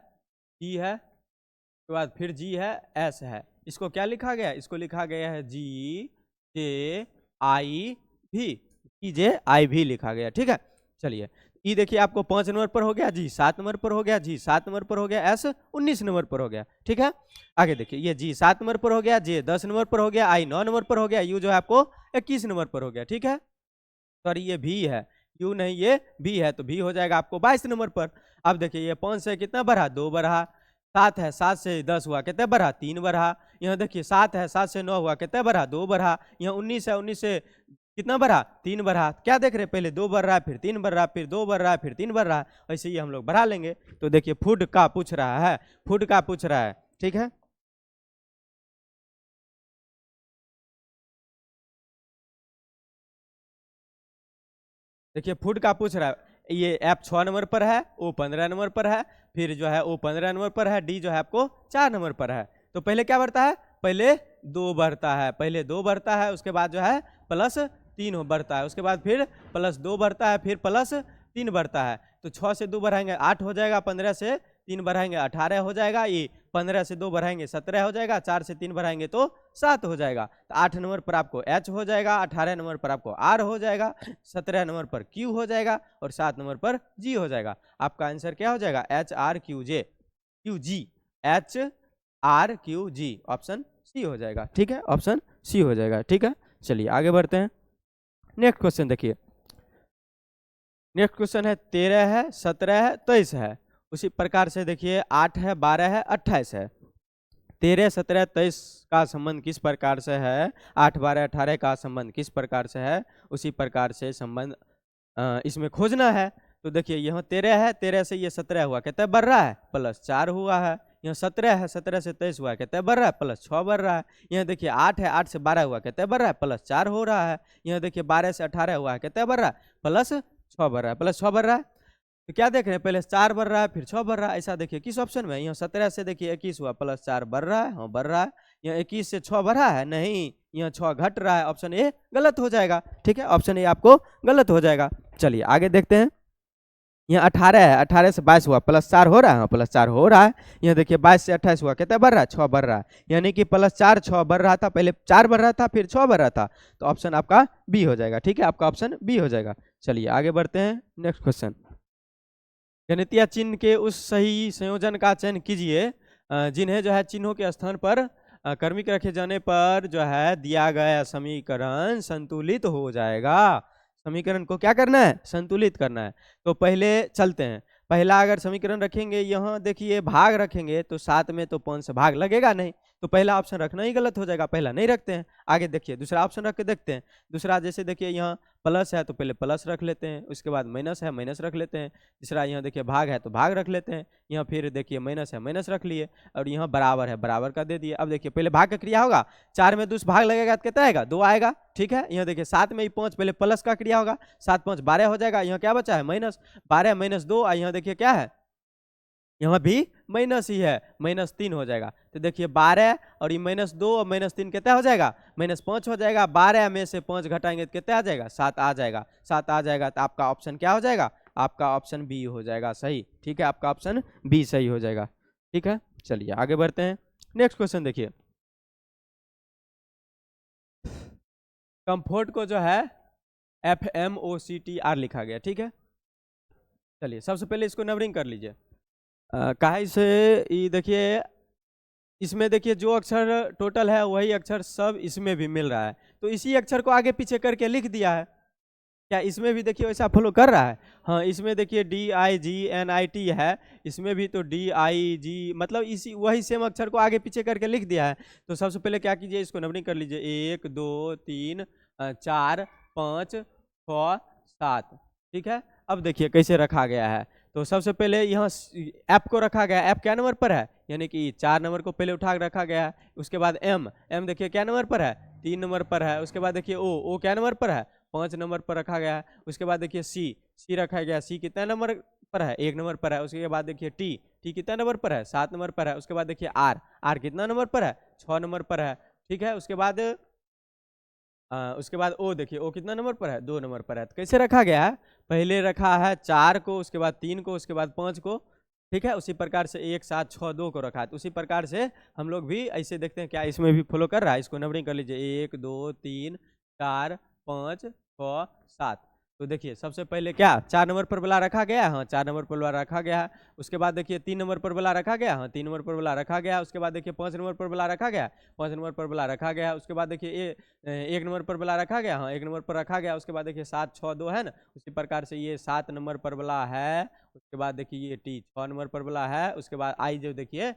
ई है, उसके बाद फिर जी है, एस है। इसको क्या लिखा गया? इसको लिखा गया है GJIV, GJIV लिखा गया। ठीक है, चलिए ई देखिए आपको 5 नंबर पर हो गया, जी 7 नंबर पर हो गया, जी 7 नंबर पर हो गया, एस 19 नंबर पर हो गया। ठीक है, आगे देखिए ये जी 7 नंबर पर हो गया, जे 10 नंबर पर हो गया, आई 9 नंबर पर हो गया, यू जो है आपको 21 नंबर पर हो गया। ठीक है, सॉरी ये भी है, यू नहीं ये भी है, तो भी हो जाएगा आपको 22 नंबर पर। अब देखिए ये 5 से कितना बढ़ा, 2 बढ़ा, 7 है 7 से 10 हुआ कितना बढ़ा, 3 बढ़ा, यहाँ देखिए 7 है 7 से 9 हुआ कितना बढ़ा, 2 बढ़ा, यहाँ 19 है 19 से कितना बढ़ा, 3 बढ़ा। क्या देख रहे हैं, पहले 2 बढ़ रहा है, फिर 3 बढ़ रहा है, फिर 2 बढ़ रहा है, फिर 3 बढ़ रहा है, ऐसे ही हम लोग बढ़ा लेंगे। तो देखिए फूड का पूछ रहा है, फूड का पूछ रहा है। ठीक है, देखिए फूड का पूछ रहा है, ये एफ 6 नंबर पर है, ओ 15 नंबर पर है, फिर जो है ओ 15 नंबर पर है, डी जो है आपको 4 नंबर पर है। तो पहले क्या बढ़ता है, पहले 2 बढ़ता है, पहले 2 बढ़ता है, उसके बाद जो है प्लस 3 बढ़ता है, उसके बाद फिर प्लस 2 बढ़ता है, फिर प्लस 3 बढ़ता है। तो 6 से 2 बढ़ाएंगे 8 हो जाएगा, 15 से 3 बढ़ाएंगे 18 हो जाएगा, ये 15 से 2 बढ़ाएंगे 17 हो जाएगा, 4 से 3 बढ़ाएंगे तो 7 हो जाएगा। तो 8 नंबर पर आपको एच हो जाएगा, 18 नंबर पर आपको आर हो जाएगा, 17 नंबर पर क्यू हो जाएगा और 7 नंबर पर जी हो जाएगा। आपका आंसर क्या हो जाएगा, एच आर क्यू जे क्यू जी, एच आर क्यू जी, ऑप्शन सी हो जाएगा। ठीक है, ऑप्शन सी हो जाएगा। ठीक है, चलिए आगे बढ़ते हैं। नेक्स्ट क्वेश्चन देखिए, नेक्स्ट क्वेश्चन है 13 है, 17 है, 23 है। उसी प्रकार से देखिए 8 है, 12 है, 28 है। 13, 17, 23 का संबंध किस प्रकार से है, 8, 12, 18 का संबंध किस प्रकार से है, उसी प्रकार से संबंध इसमें खोजना है। तो देखिए यहाँ 13 है, 13 से ये 17 हुआ कितना बढ़ रहा है, प्लस 4 हुआ है। यहाँ 17 है, 17 से 23 हुआ कितना बढ़ रहा है, प्लस 6 बढ़ रहा है। यहाँ देखिए 8 है, 8 से 12 हुआ कितना बढ़ रहा है, प्लस 4 हो रहा है। यहाँ देखिए 12 से 18 हुआ है कितना बढ़ रहा है, प्लस 6 बढ़ रहा है, प्लस 6 बढ़ रहा है। तो क्या देख रहे हैं, पहले 4 बढ़ रहा है फिर 6 बढ़ रहा है, ऐसा देखिए किस ऑप्शन में, यहाँ 17 से देखिए 21 हुआ, प्लस 4 बढ़ रहा है, हाँ बढ़ रहा है। यहाँ 21 से 6 बढ़ा है, नहीं यहाँ 6 घट रहा है, ऑप्शन ए गलत हो जाएगा। ठीक है, ऑप्शन ए आपको गलत हो जाएगा। चलिए आगे देखते हैं, यहाँ 18 है, 18 से 22 हुआ, प्लस 4 हो रहा है, हाँ प्लस 4 हो रहा है। यहाँ देखिए 22 से 28 हुआ कितना बढ़ रहा है, 6 बढ़ रहा है, यानी कि प्लस 4 6 बढ़ रहा था, पहले 4 बढ़ रहा था फिर 6 बढ़ रहा था, तो ऑप्शन आपका बी हो जाएगा। ठीक है, आपका ऑप्शन बी हो जाएगा। चलिए आगे बढ़ते हैं, नेक्स्ट क्वेश्चन, गणितीय चिन्ह के उस सही संयोजन का चयन कीजिए जिन्हें जो है चिन्हों के स्थान पर क्रमिक रखे जाने पर जो है दिया गया समीकरण संतुलित हो जाएगा। समीकरण को क्या करना है, संतुलित करना है। तो पहले चलते हैं, पहला अगर समीकरण रखेंगे, यहाँ देखिए भाग रखेंगे तो 7 में तो 5 से भाग लगेगा नहीं, तो पहला ऑप्शन रखना ही गलत हो जाएगा, पहला नहीं रखते हैं। आगे देखिए दूसरा ऑप्शन रख के देखते हैं। दूसरा जैसे देखिए यहाँ प्लस है तो पहले प्लस रख लेते हैं, उसके बाद माइनस है माइनस रख लेते हैं। तीसरा यहाँ देखिए भाग है तो भाग रख लेते हैं, यहाँ फिर देखिए माइनस है माइनस रख लिए, और यहाँ बराबर है बराबर का दे दिए। अब देखिए पहले भाग का क्रिया होगा, 4 में 2 भाग लगेगा तो कितना आएगा, 2 आएगा। ठीक है, यहाँ देखिए 7 में 5, पहले प्लस का क्रिया होगा, 7 5 12 हो जाएगा, यहाँ क्या बचा है माइनस, 12 माइनस 2, यहाँ देखिए क्या है, यहाँ भी माइनस ही है, -3 हो जाएगा। तो देखिए 12 और ये -2 और -3 कितना हो जाएगा, -5 हो जाएगा। 12 में से 5 घटाएंगे तो कितना आ जाएगा, 7 आ जाएगा। 7 आ जाएगा तो आपका ऑप्शन क्या हो जाएगा, आपका ऑप्शन बी हो जाएगा सही। ठीक है, आपका ऑप्शन बी सही हो जाएगा। ठीक है, चलिए आगे बढ़ते हैं। नेक्स्ट क्वेश्चन देखिए, कंफर्ट को जो है FMOCTR लिखा गया। ठीक है, चलिए सबसे पहले इसको नंबरिंग कर लीजिए। काहे से ये देखिए, इसमें देखिए जो अक्षर टोटल है वही अक्षर सब इसमें भी मिल रहा है, तो इसी अक्षर को आगे पीछे करके लिख दिया है। क्या इसमें भी देखिए वैसा फॉलो कर रहा है, हाँ इसमें देखिए DIGNIT है, इसमें भी तो DIG, मतलब इसी वही सेम अक्षर को आगे पीछे करके लिख दिया है। तो सबसे पहले क्या कीजिए, इसको नंबरिंग कर लीजिए, 1 2 3 4 5 6 7। ठीक है, अब देखिए कैसे रखा गया है। तो सबसे पहले यहाँ ऐप को रखा गया, ऐप क्या नंबर पर है, यानी कि 4 नंबर को पहले उठा रखा गया है। उसके बाद एम देखिए क्या नंबर पर है, 3 नंबर पर है। उसके बाद देखिए ओ क्या नंबर पर है, 5 नंबर पर रखा गया है। उसके बाद देखिए सी रखा गया, सी कितना नंबर पर है, 1 नंबर पर है। उसके बाद देखिए टी कितना नंबर पर है, 7 नंबर पर है। उसके बाद देखिए आर कितना नंबर पर है, 6 नंबर पर है। ठीक है, उसके बाद ओ देखिए ओ कितना नंबर पर है, 2 नंबर पर है। तो कैसे रखा गया है, पहले रखा है 4 को, उसके बाद 3 को, उसके बाद 5 को। ठीक है, उसी प्रकार से 1 7 6 2 को रखा है। तो उसी प्रकार से हम लोग भी ऐसे देखते हैं क्या इसमें भी फॉलो कर रहा है। इसको नंबरिंग कर लीजिए, 1 2 3 4 5 6 7। तो देखिए सबसे पहले क्या 4 नंबर पर वाला रखा गया, हाँ 4 नंबर पर वाला रखा गया है। उसके बाद देखिए 3 नंबर पर वाला रखा गया, हाँ 3 नंबर पर वाला रखा गया। उसके बाद देखिए 5 नंबर पर वाला रखा गया, 5 नंबर पर वाला रखा गया। उसके बाद देखिए 1 नंबर पर वाला रखा गया, हाँ 1 नंबर पर रखा गया। उसके बाद देखिए 7 6 2 है ना, उसी प्रकार से ये 7 नंबर पर वाला है। उसके बाद देखिए ये टी 6 नंबर पर वाला है। उसके बाद आई जो देखिए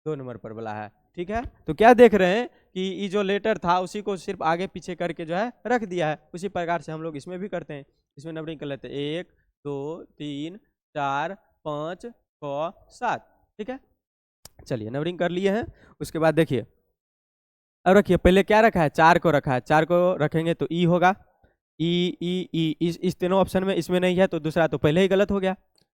2 नंबर पर वाला है। ठीक है, तो क्या देख रहे हैं कि ये जो लेटर था उसी को सिर्फ आगे पीछे करके जो है रख दिया है। उसी प्रकार से हम लोग इसमें भी करते हैं। इसमें नंबरिंग कर लेते हैं 1 2 3 4 5 6 7। ठीक है, चलिए नंबरिंग कर लिए हैं। उसके बाद देखिए अब रखिए पहले क्या रखा है, 4 को रखा है। 4 को रखेंगे तो ई होगा, ई इस तीनों ऑप्शन में इसमें नहीं है तो दूसरा तो पहले ही गलत हो गया।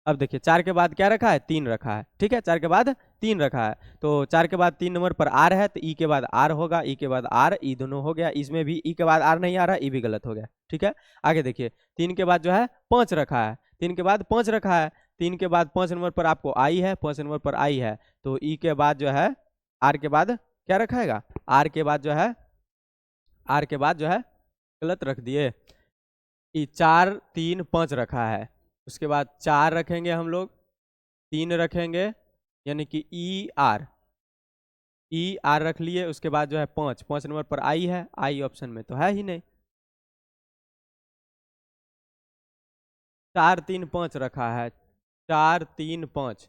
अब देखिए 4 के बाद क्या रखा है, 3 रखा है। ठीक है, 4 के बाद 3 रखा है, तो 4 के बाद 3 नंबर पर आर है तो ई के बाद आर होगा, ई के बाद आर, ई दोनों हो गया। इसमें भी ई के बाद आर नहीं आ रहा, ई भी गलत हो गया। ठीक है, आगे देखिए 3 के बाद जो है 5 रखा है, 3 के बाद 5 रखा है। 3 के बाद 5 नंबर पर आपको आई है, 5 नंबर पर आई है, तो ई के बाद जो है आर के बाद क्या रखाएगा, आर के बाद जो है आर के बाद जो है गलत रख दिए। 4 3 5 रखा है, उसके बाद 4 रखेंगे हम लोग, 3 रखेंगे, यानी कि ई आर रख लिए। उसके बाद जो है 5 नंबर पर आई है, आई ऑप्शन में तो है ही नहीं। 4 3 5 रखा है, 4 3 5,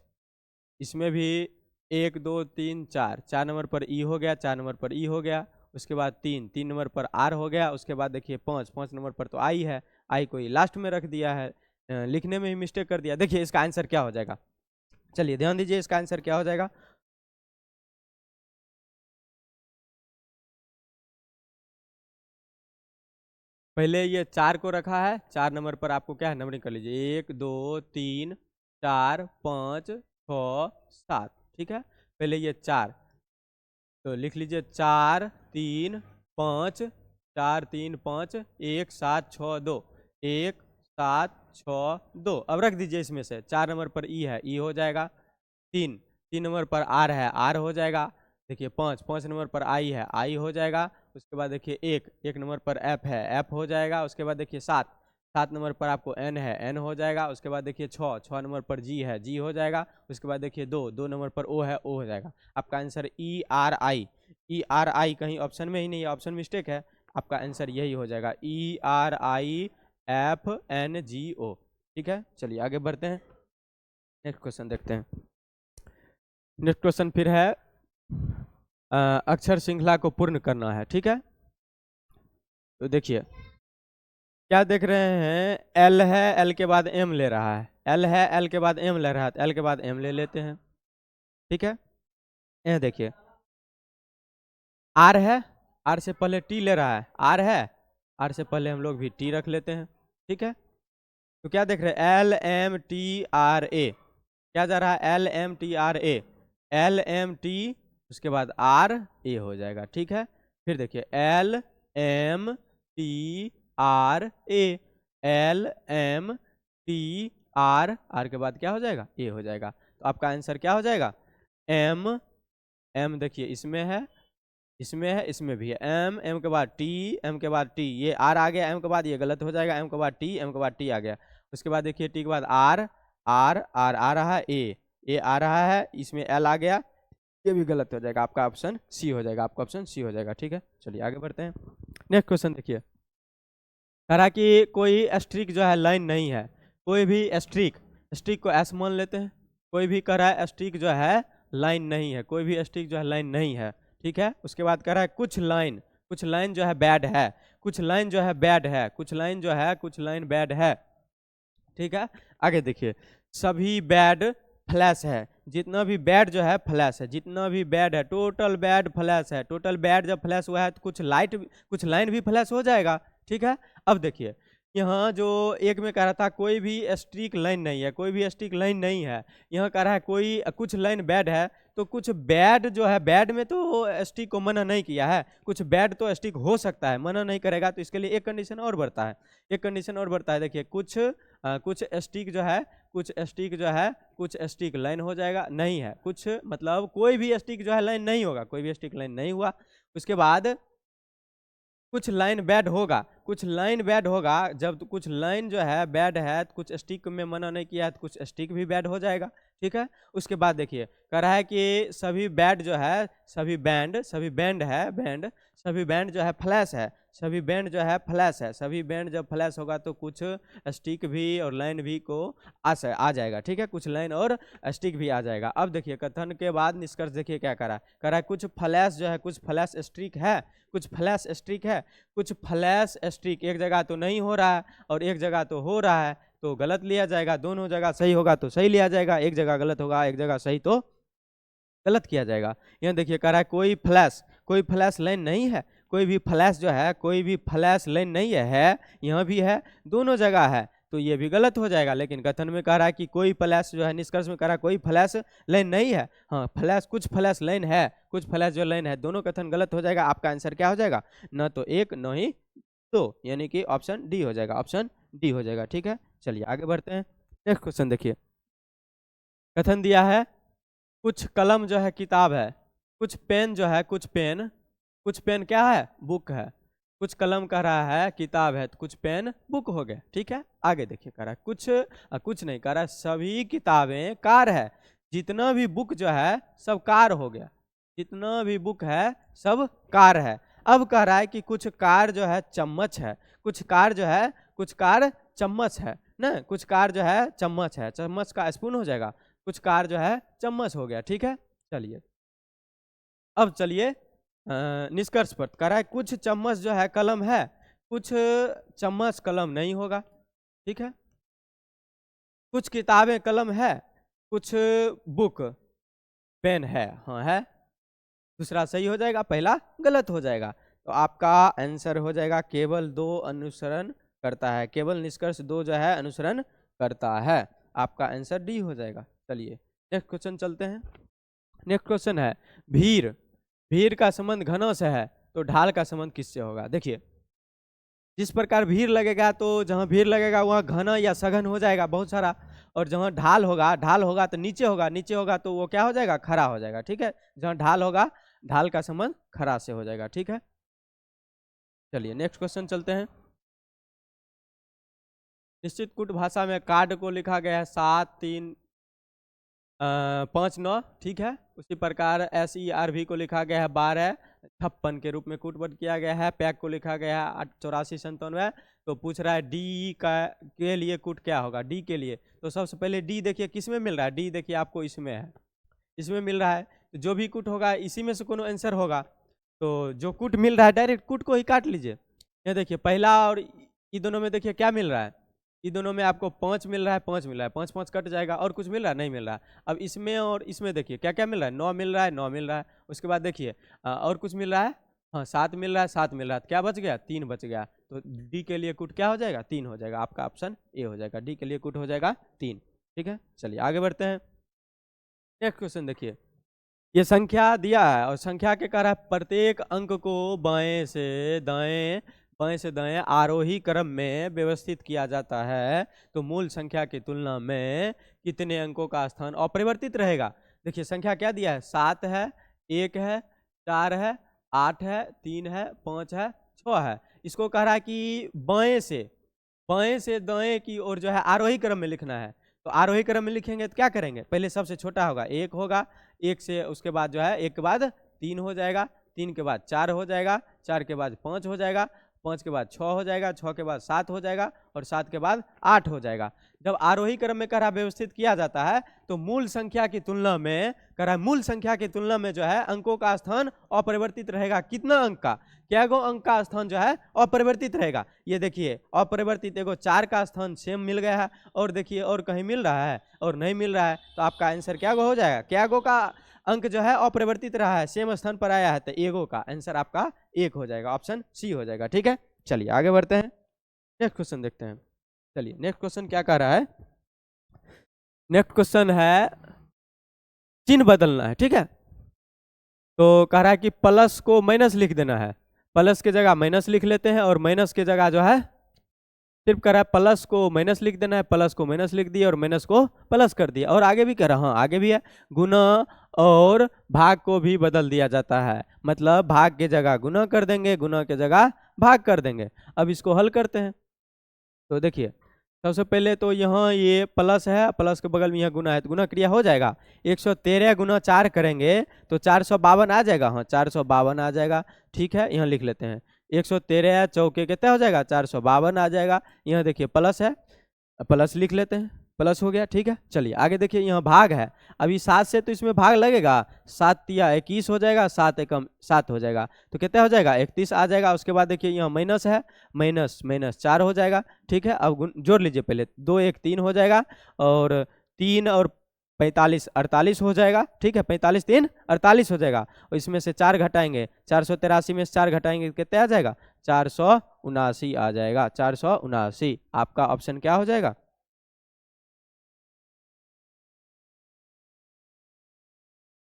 इसमें भी 1 2 3 4, 4 नंबर पर ई हो गया, 4 नंबर पर ई हो गया। उसके बाद 3 नंबर पर आर हो गया। उसके बाद देखिए 5 नंबर पर तो आई है, आई को लास्ट में रख दिया है, लिखने में ही मिस्टेक कर दिया। देखिए इसका आंसर क्या हो जाएगा, चलिए ध्यान दीजिए इसका आंसर क्या हो जाएगा। पहले ये 4 को रखा है, 4 नंबर पर आपको क्या है नंबरिंग कर लीजिए 1 2 3 4 5 6 7। ठीक है, पहले ये 4 तो लिख लीजिए 4 3 5, 4 3 5 1 7 6 2, 1 7 6 2। अब रख दीजिए इसमें से 4 नंबर पर ई है, ई हो जाएगा। 3 नंबर पर आर है, आर हो जाएगा। देखिए 5 नंबर पर आई है, आई हो जाएगा। उसके बाद देखिए 1 नंबर पर एफ है, एफ हो जाएगा। उसके बाद देखिए 7 नंबर पर आपको एन है, एन हो जाएगा। उसके बाद देखिए 6 नंबर पर जी है, जी हो जाएगा। उसके बाद देखिए 2 नंबर पर ओ है, ओ हो जाएगा। आपका आंसर ई आर आई कहीं ऑप्शन में ही नहीं है, ऑप्शन मिस्टेक है। आपका आंसर यही हो जाएगा ERIFNGO। ठीक है, चलिए आगे बढ़ते हैं, नेक्स्ट क्वेश्चन देखते हैं। नेक्स्ट क्वेश्चन फिर है अक्षर श्रृंखला को पूर्ण करना है। ठीक है, तो देखिए क्या देख रहे हैं, एल है, एल के बाद एम ले रहा है, एल है, एल के बाद एम ले रहा है, एल के बाद एम ले लेते हैं। ठीक है, यह देखिए आर है, आर से पहले टी ले रहा है, आर है, आर से पहले हम लोग भी टी रख लेते हैं। ठीक है, तो क्या देख रहे हैं LMTRA, क्या जा रहा है LMTRA, LMT, उसके बाद RA हो जाएगा। ठीक है, फिर देखिए LMTRA, LMTR के बाद क्या हो जाएगा, ए हो जाएगा। तो आपका आंसर क्या हो जाएगा, एम देखिए इसमें है, इसमें है, इसमें भी है, एम के बाद टी, एम के बाद टी, ये आर आ गया, एम के बाद ये गलत हो जाएगा, एम के बाद टी, एम के बाद टी आ गया। उसके बाद देखिए टी के बाद आर आ रहा है, ए आ रहा है, इसमें एल आ गया, ये भी गलत हो जाएगा। आपका ऑप्शन सी हो जाएगा, आपका ऑप्शन सी हो जाएगा। ठीक है, चलिए आगे बढ़ते हैं। नेक्स्ट क्वेश्चन देखिए, कह रहा कि कोई स्ट्रिक जो है लाइन नहीं है, कोई भी स्ट्रिक को एस मान लेते हैं। कोई भी कह रहा है स्ट्रिक जो है लाइन नहीं है, कोई भी स्ट्रिक जो है लाइन नहीं है। ठीक है, उसके बाद कह रहा है कुछ लाइन जो है बैड है, कुछ लाइन जो है बैड है, कुछ लाइन बैड है। ठीक है, आगे देखिए सभी बैड फ्लैश है, जितना भी बैड जो है फ्लैश है, जितना भी बैड है टोटल बैड फ्लैश है। टोटल बैड जब फ्लैश हुआ है तो कुछ लाइन भी फ्लैश हो जाएगा। ठीक है, अब देखिए यहाँ जो एक में कह रहा था कोई भी स्ट्रिक लाइन नहीं है, कोई भी स्ट्रिक लाइन नहीं है, यहाँ कह रहा है कुछ लाइन बैड है, तो कुछ बैड जो है, बैड में तो स्ट्रिक को मना नहीं किया है, कुछ बैड तो स्ट्रिक हो सकता है, मना नहीं करेगा, तो इसके लिए एक कंडीशन और बढ़ता है, एक कंडीशन और बढ़ता है। देखिए कुछ स्ट्रिक जो है, कुछ स्ट्रिक लाइन हो जाएगा, नहीं है कुछ, मतलब कोई भी स्ट्रिक जो है लाइन नहीं होगा, कोई भी स्ट्रिक लाइन नहीं हुआ। उसके बाद कुछ लाइन बैड होगा, कुछ लाइन बैड होगा। जब तो कुछ लाइन जो है बैड है तो कुछ स्टिक में मना नहीं किया है तो कुछ स्टिक भी बैड हो जाएगा, ठीक है। उसके बाद देखिए कह रहा है कि सभी बैंड जो है, सभी बैंड है बैंड, सभी बैंड जो है फ्लैश है, सभी बैंड जो है फ्लैश है। सभी बैंड जब फ्लैश होगा तो कुछ स्टिक भी और लाइन भी को आ जाएगा, ठीक है। कुछ लाइन और स्टिक भी आ जाएगा। अब देखिए कथन के बाद निष्कर्ष देखिए क्या कह रहा है कुछ फ्लैश जो है, कुछ फ्लैश स्ट्रिक है, कुछ फ्लैश स्ट्रिक है, कुछ फ्लैश स्ट्रिक एक जगह तो नहीं हो रहा है और एक जगह तो हो रहा है, तो गलत लिया जाएगा। दोनों जगह सही होगा तो सही लिया जाएगा, एक जगह गलत होगा एक जगह सही तो गलत किया जाएगा। यहाँ देखिए कह रहा है कोई फ्लैश लाइन नहीं है, कोई भी फ्लैश जो है, कोई भी फ्लैश लाइन नहीं है, यहाँ भी है, दोनों जगह है, तो ये भी गलत हो जाएगा। लेकिन कथन में कह रहा है कि कोई फ्लैश जो है, निष्कर्ष में कह रहा है कोई फ्लैश लाइन नहीं है। हाँ फ्लैश, कुछ फ्लैश लाइन है, कुछ फ्लैश जो लाइन है, दोनों कथन गलत हो जाएगा। आपका आंसर क्या हो जाएगा, न तो एक न ही दो, यानी कि ऑप्शन डी हो जाएगा, ऑप्शन डी हो जाएगा, ठीक है। चलिए आगे बढ़ते हैं। नेक्स्ट क्वेश्चन देखिए, कथन दिया है कुछ कलम जो है किताब है, कुछ पेन जो है, कुछ पेन क्या है, बुक है। कुछ कलम कह रहा है किताब है तो कुछ पेन बुक हो गए, ठीक है। आगे देखिए कह रहा है कुछ नहीं कह रहा है सभी किताबें कार है, जितना भी बुक जो है सब कार हो गया, जितना भी बुक है सब कार है। अब कह रहा है कि कुछ कार जो है चम्मच है, कुछ कार जो है, कुछ कार चम्मच है ना, कुछ कार जो है चम्मच है, चम्मच का स्पून हो जाएगा, कुछ कार जो है चम्मच हो गया, ठीक है। चलिए अब चलिए निष्कर्ष पर कह रहा है कुछ चम्मच जो है कलम है, कुछ चम्मच कलम नहीं होगा, ठीक है। कुछ किताबें कलम है, कुछ बुक पेन है, हाँ है, दूसरा सही हो जाएगा, पहला गलत हो जाएगा। तो आपका आंसर हो जाएगा केवल दो अनुसरण करता है, केवल निष्कर्ष दो जो है अनुसरण करता है। आपका आंसर डी हो जाएगा। चलिए नेक्स्ट क्वेश्चन चलते हैं। नेक्स्ट क्वेश्चन है भीड़ का संबंध घनों से है तो ढाल का संबंध किससे होगा। देखिए जिस प्रकार भीड़ लगेगा तो जहाँ भीड़ लगेगा वहाँ घना या सघन हो जाएगा बहुत सारा, और जहाँ ढाल होगा तो नीचे होगा तो वो क्या हो जाएगा, खड़ा हो जाएगा, ठीक है। जहाँ ढाल होगा ढाल का संबंध खड़ा से हो जाएगा, ठीक है। चलिए नेक्स्ट क्वेश्चन चलते हैं। निश्चित कूट भाषा में कार्ड को लिखा गया है 7 3 5 9, ठीक है। उसी प्रकार SERV को लिखा गया है 12 56 के रूप में कूटबद्ध किया गया है। पैक को लिखा गया है 84 97। तो पूछ रहा है डी के लिए कूट क्या होगा, डी के लिए। तो सबसे पहले डी देखिए किस में मिल रहा है, डी देखिए आपको इसमें है, इसमें मिल रहा है, तो जो भी कूट होगा इसी में से कोनो आंसर होगा। तो जो कूट मिल रहा है डायरेक्ट कूट को ही काट लीजिए। ये देखिए पहला और ये दोनों में देखिए क्या मिल रहा है, ये दोनों में आपको 5 मिल रहा है, 5 मिल रहा है, 5 5 कट जाएगा, और कुछ मिल रहा है, नहीं मिल रहा है। अब इसमें और इसमें देखिए क्या क्या मिल रहा है, 9 मिल रहा है, 9 मिल रहा है। उसके बाद देखिए और कुछ मिल रहा है, हाँ 7 मिल रहा है, 7 मिल रहा है, तो क्या बच गया, 3 बच गया। तो डी के लिए कुट क्या हो जाएगा, 3 हो जाएगा। आपका ऑप्शन ए हो जाएगा, डी के लिए कुट हो जाएगा 3, ठीक है। चलिए आगे बढ़ते हैं। नेक्स्ट क्वेश्चन देखिए, ये संख्या दिया है और संख्या के कह रहा है प्रत्येक अंक को बाएं से दाएं आरोही क्रम में व्यवस्थित किया जाता है तो मूल संख्या की तुलना में कितने अंकों का स्थान अपरिवर्तित रहेगा। देखिए संख्या क्या दिया है, 7 है, 1 है, 4 है, 8 है, 3 है, 5 है, 6 है। इसको कह रहा है कि बाएं से दाएं की ओर जो है आरोही क्रम में लिखना है। तो आरोही क्रम में लिखेंगे तो क्या करेंगे, पहले सबसे छोटा होगा 1 होगा, 1 से उसके बाद जो है 1 के बाद 3 हो जाएगा, 3 के बाद 4 हो जाएगा, 4 के बाद 5 हो जाएगा, 5 के बाद 6 हो जाएगा, 6 के बाद 7 हो जाएगा, और 7 के बाद 8 हो जाएगा। जब आरोही क्रम में करा व्यवस्थित किया जाता है तो मूल संख्या की तुलना में करा, मूल संख्या की तुलना में जो है अंकों का स्थान अपरिवर्तित रहेगा। कितना अंक का, क्या गो अंक का स्थान जो है अपरिवर्तित रहेगा। ये देखिए अपरिवर्तित, एगो 4 का स्थान सेम मिल गया है, और देखिए और कहीं मिल रहा है और नहीं मिल रहा है। तो आपका आंसर क्या गो हो जाएगा, क्या गो का अंक जो है अपरिवर्तित रहा है, सेम स्थान पर आया है, तो एगो का आंसर आपका 1 हो जाएगा, ऑप्शन सी हो जाएगा, ठीक है। चलिए आगे बढ़ते हैं, नेक्स्ट क्वेश्चन देखते हैं। चलिए नेक्स्ट क्वेश्चन क्या कह रहा है, नेक्स्ट क्वेश्चन है चिन्ह बदलना है, ठीक है। तो कह रहा है कि प्लस को माइनस लिख देना है, प्लस के जगह माइनस लिख लेते हैं, और माइनस के जगह जो है सिर्फ कह रहा है प्लस को माइनस लिख देना है, प्लस को माइनस लिख दिया और माइनस को प्लस कर दिया। और आगे भी कह रहा, हाँ आगे भी है, गुना और भाग को भी बदल दिया जाता है, मतलब भाग के जगह गुना कर देंगे, गुना के जगह भाग कर देंगे। अब इसको हल करते हैं। तो देखिए सबसे पहले तो यहाँ ये प्लस है, प्लस के बगल में यह गुना है, तो गुना क्रिया हो जाएगा। 113 गुना 4 करेंगे तो 452 आ जाएगा। हाँ 452 आ जाएगा। ठीक है, यहाँ लिख लेते हैं 113 चौके कितना हो जाएगा 452 आ जाएगा। यहाँ देखिए प्लस है, प्लस लिख लेते हैं, प्लस हो गया। ठीक है, चलिए आगे देखिए यहाँ भाग है। अभी 7 से तो इसमें भाग लगेगा, 7 तिया 21 हो जाएगा, 7 एकम 7 हो जाएगा, तो कितना हो जाएगा 31 आ जाएगा। उसके बाद देखिए यहाँ माइनस है, माइनस माइनस 4 हो जाएगा। ठीक है, अब जोड़ लीजिए पहले, 2 1 3 हो जाएगा, और 3 और 45 48 हो जाएगा। ठीक है, 45 3 48 हो जाएगा, और इसमें से 4 घटाएंगे, 483 में से 4 घटाएंगे कितना आ जाएगा 479 आ जाएगा। 479 आपका ऑप्शन क्या हो जाएगा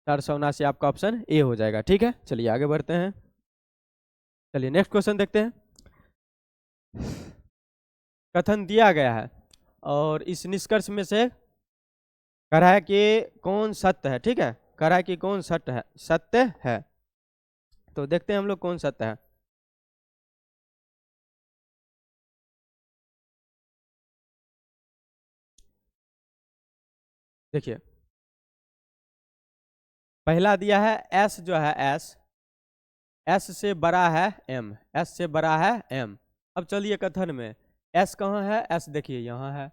479 आपका ऑप्शन ए हो जाएगा। ठीक है, चलिए आगे बढ़ते हैं। चलिए नेक्स्ट क्वेश्चन देखते हैं। कथन दिया गया है और इस निष्कर्ष में से कह रहा है कि कौन सत्य है। ठीक है, कह रहा है कि कौन सत्य है। तो देखते हैं हम लोग कौन सत्य है। देखिए पहला दिया है एस जो है एस, एस से बड़ा है एम, एस से बड़ा है एम। अब चलिए कथन में एस कहाँ है, एस देखिए यहाँ है,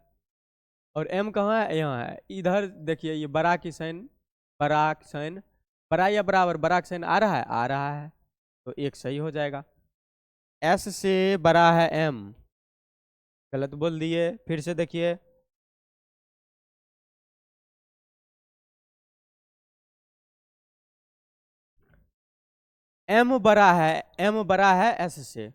और एम कहाँ है यहाँ है। इधर देखिए ये बड़ा की साइन, बड़ा की साइन, बड़ा या बराबर, बड़ा का साइन आ रहा है, आ रहा है, तो एक सही हो जाएगा। एस से बड़ा है एम, गलत बोल दिए, फिर से देखिए एम बड़ा है, एम बड़ा है एस से,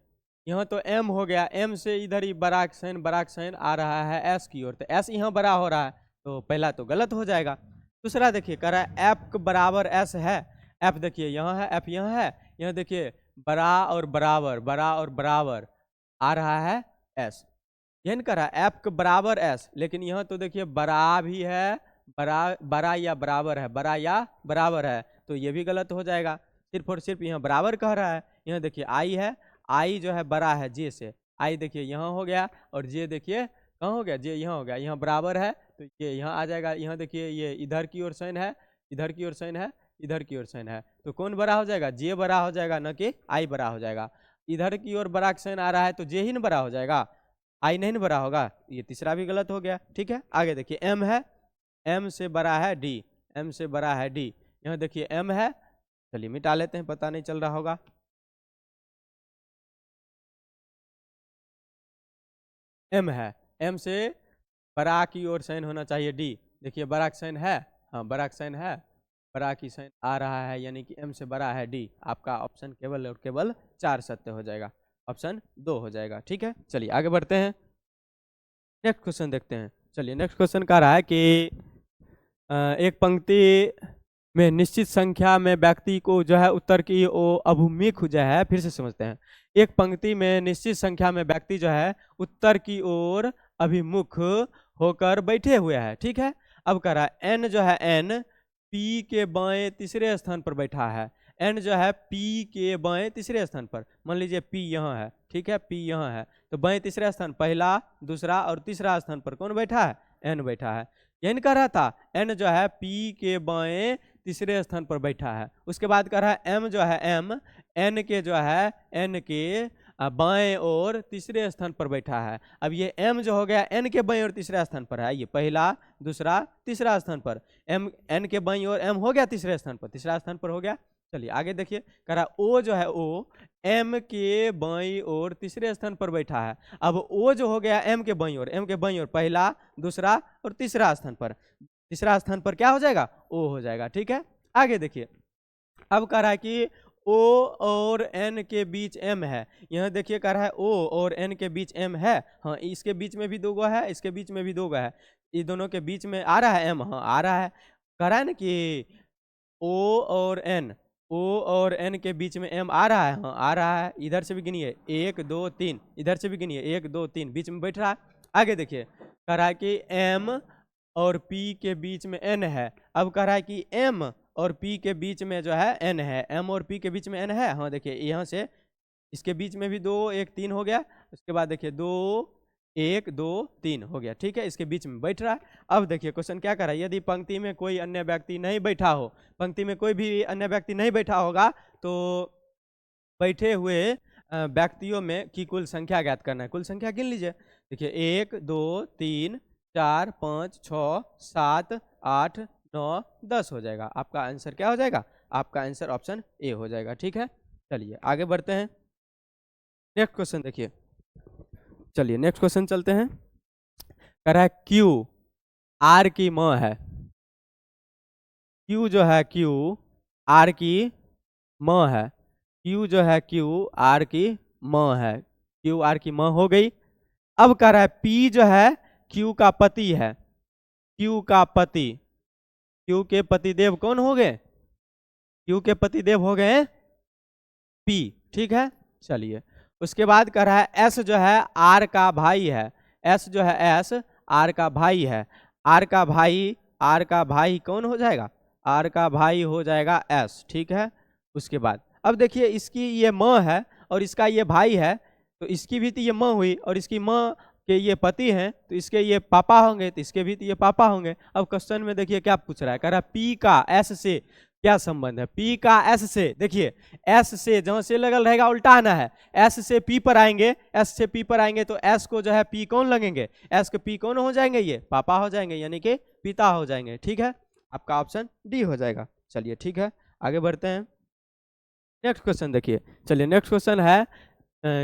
यहाँ तो एम हो गया, एम से इधर ही बड़ा का साइन आ रहा है एस की ओर, तो एस यहाँ बड़ा हो रहा है, तो पहला तो गलत हो जाएगा। दूसरा देखिए कह रहा है एफ बराबर एस है, एफ देखिए यहाँ है, एफ यहाँ है, यहाँ देखिए बड़ा और बराबर, बड़ा और बराबर आ रहा है एस, यही कह रहा है एफ बराबर एस, लेकिन यहाँ तो देखिए बड़ा भी है, बड़ा बड़ा या बराबर है, बड़ा या बराबर है, तो ये भी गलत हो जाएगा। सिर्फ और सिर्फ यहाँ बराबर कह रहा है। यहाँ देखिए आई है, आई जो है बड़ा है जे से, आई देखिए यहाँ हो गया, और जे देखिए कहाँ हो गया, जे यहाँ हो गया, यहाँ बराबर है तो ये यहाँ आ जाएगा। यहाँ देखिए ये इधर की ओर साइन है, इधर की ओर साइन है, इधर की ओर साइन है, तो कौन बड़ा हो जाएगा, जे बड़ा हो जाएगा, न कि आई बड़ा हो जाएगा। इधर की ओर बड़ा साइन आ रहा है तो जे ही न बड़ा हो जाएगा, आई नहीं बड़ा होगा, ये तीसरा भी गलत हो गया। ठीक है, आगे देखिए एम है, एम से बड़ा है डी, एम से बड़ा है डी, यहाँ देखिए एम है, चलिए मिटा लेते हैं, पता नहीं चल रहा होगा। एम है, एम से बड़ा की ओर साइन होना चाहिए डी, देखिए बड़ा साइन है, हाँ बड़ा साइन है, बड़ा की साइन आ रहा है, यानी कि एम से बड़ा है डी। आपका ऑप्शन केवल और केवल 4 सत्य हो जाएगा, ऑप्शन 2 हो जाएगा। ठीक है, चलिए आगे बढ़ते हैं, नेक्स्ट क्वेश्चन देखते हैं। चलिए नेक्स्ट क्वेश्चन कह रहा है कि एक पंक्ति में निश्चित संख्या में व्यक्ति को जो है उत्तर की ओर अभिमुख जो है, फिर से समझते हैं। एक पंक्ति में निश्चित संख्या में व्यक्ति जो है उत्तर की ओर अभिमुख होकर बैठे हुए हैं। ठीक है, अब कह रहा है एन जो है एन पी के बाएं तीसरे स्थान पर बैठा है, एन जो है पी के बाएं तीसरे स्थान पर, मान लीजिए पी यहाँ है, ठीक है, पी यहाँ है, तो बाएं तीसरा स्थान, पहला दूसरा और तीसरा स्थान पर कौन बैठा है, एन बैठा है। यही कह रहा था एन जो है पी के बाएं तीसरे स्थान पर बैठा है। उसके बाद कह रहा है एम जो है एम एन के जो है एन के बाएं और तीसरे स्थान पर बैठा है। अब ये एम जो हो गया एन के बाएं और तीसरा स्थान पर है, ये पहला दूसरा तीसरा स्थान पर, एम एन के बाएं और एम हो गया तीसरे स्थान पर, तीसरा स्थान पर हो गया। चलिए आगे देखिए कह रहा ओ जो है ओ एम के बाईं और तीसरे स्थान पर बैठा है। अब ओ जो हो गया एम के बाईं और, एम के बाईं और पहला दूसरा और तीसरा स्थान पर, तीसरा स्थान पर क्या हो जाएगा, ओ हो जाएगा। ठीक है, आगे देखिए अब कह रहा है कि ओ और एन के बीच एम है, यहाँ देखिए कह रहा है ओ और एन के बीच एम है, हाँ इसके बीच में भी दो गो है, इसके बीच में भी दो गो है, ये दोनों के बीच में आ रहा है एम, हाँ आ रहा है। कह रहा है ना कि ओ और एन, ओ और एन के बीच में एम आ रहा है, हाँ आ रहा है, इधर से भी गिनिए 1 2 3, इधर से भी गिनिए 1 2 3, बीच में बैठ रहा है। आगे देखिए कह रहा है कि एम और पी के बीच में एन है। अब कह रहा है कि एम और पी के बीच में जो है एन है, एम और पी के बीच में एन है, हाँ देखिए यहाँ से इसके बीच में भी 2 1 3 हो गया, उसके बाद देखिए 2 1 2 3 हो गया, ठीक है, इसके बीच में बैठ रहा है। अब देखिए क्वेश्चन क्या कर रहा है, यदि पंक्ति में कोई अन्य व्यक्ति नहीं बैठा हो, पंक्ति में कोई भी अन्य व्यक्ति नहीं बैठा होगा तो बैठे हुए व्यक्तियों में की कुल संख्या ज्ञात करना है। कुल संख्या गिन लीजिए, देखिए 1 2 3 4 5 6 7 8 9 10 हो जाएगा। आपका आंसर क्या हो जाएगा, आपका आंसर ऑप्शन ए हो जाएगा, ठीक है। चलिए आगे बढ़ते हैं, नेक्स्ट क्वेश्चन देखिए। चलिए नेक्स्ट क्वेश्चन चलते हैं, कह रहा है क्यू आर की म है, क्यू जो है क्यू आर की म है, क्यू जो है क्यू आर की म है, क्यू आर की म हो गई। अब कह रहा है पी जो है क्यू का पति है, क्यू का पति, क्यू के पतिदेव कौन हो गए, क्यू के पतिदेव हो गए पी, ठीक है। चलिए उसके बाद कह रहा है एस जो है आर का भाई है, एस जो है एस आर का भाई है, आर का भाई, आर का भाई कौन हो जाएगा, आर का भाई हो जाएगा एस, ठीक है। उसके बाद अब देखिए इसकी ये माँ है और इसका ये भाई है, तो इसकी भी तो ये माँ हुई और इसकी माँ के ये पति हैं, तो इसके ये पापा होंगे, तो इसके भी तो ये पापा होंगे। अब क्वेश्चन में देखिए क्या पूछ रहा है, कह रहा है पी का एस से क्या संबंध है, पी का एस से, देखिए एस से जहां से लगल रहेगा उल्टा आना है, एस से पी पर आएंगे, एस से पी पर आएंगे तो एस को जो है पी कौन लगेंगे, एस के पी कौन हो जाएंगे, ये पापा हो जाएंगे, यानी कि पिता हो जाएंगे, ठीक है। आपका ऑप्शन डी हो जाएगा। चलिए ठीक है आगे बढ़ते हैं, नेक्स्ट क्वेश्चन देखिए। चलिए नेक्स्ट क्वेश्चन है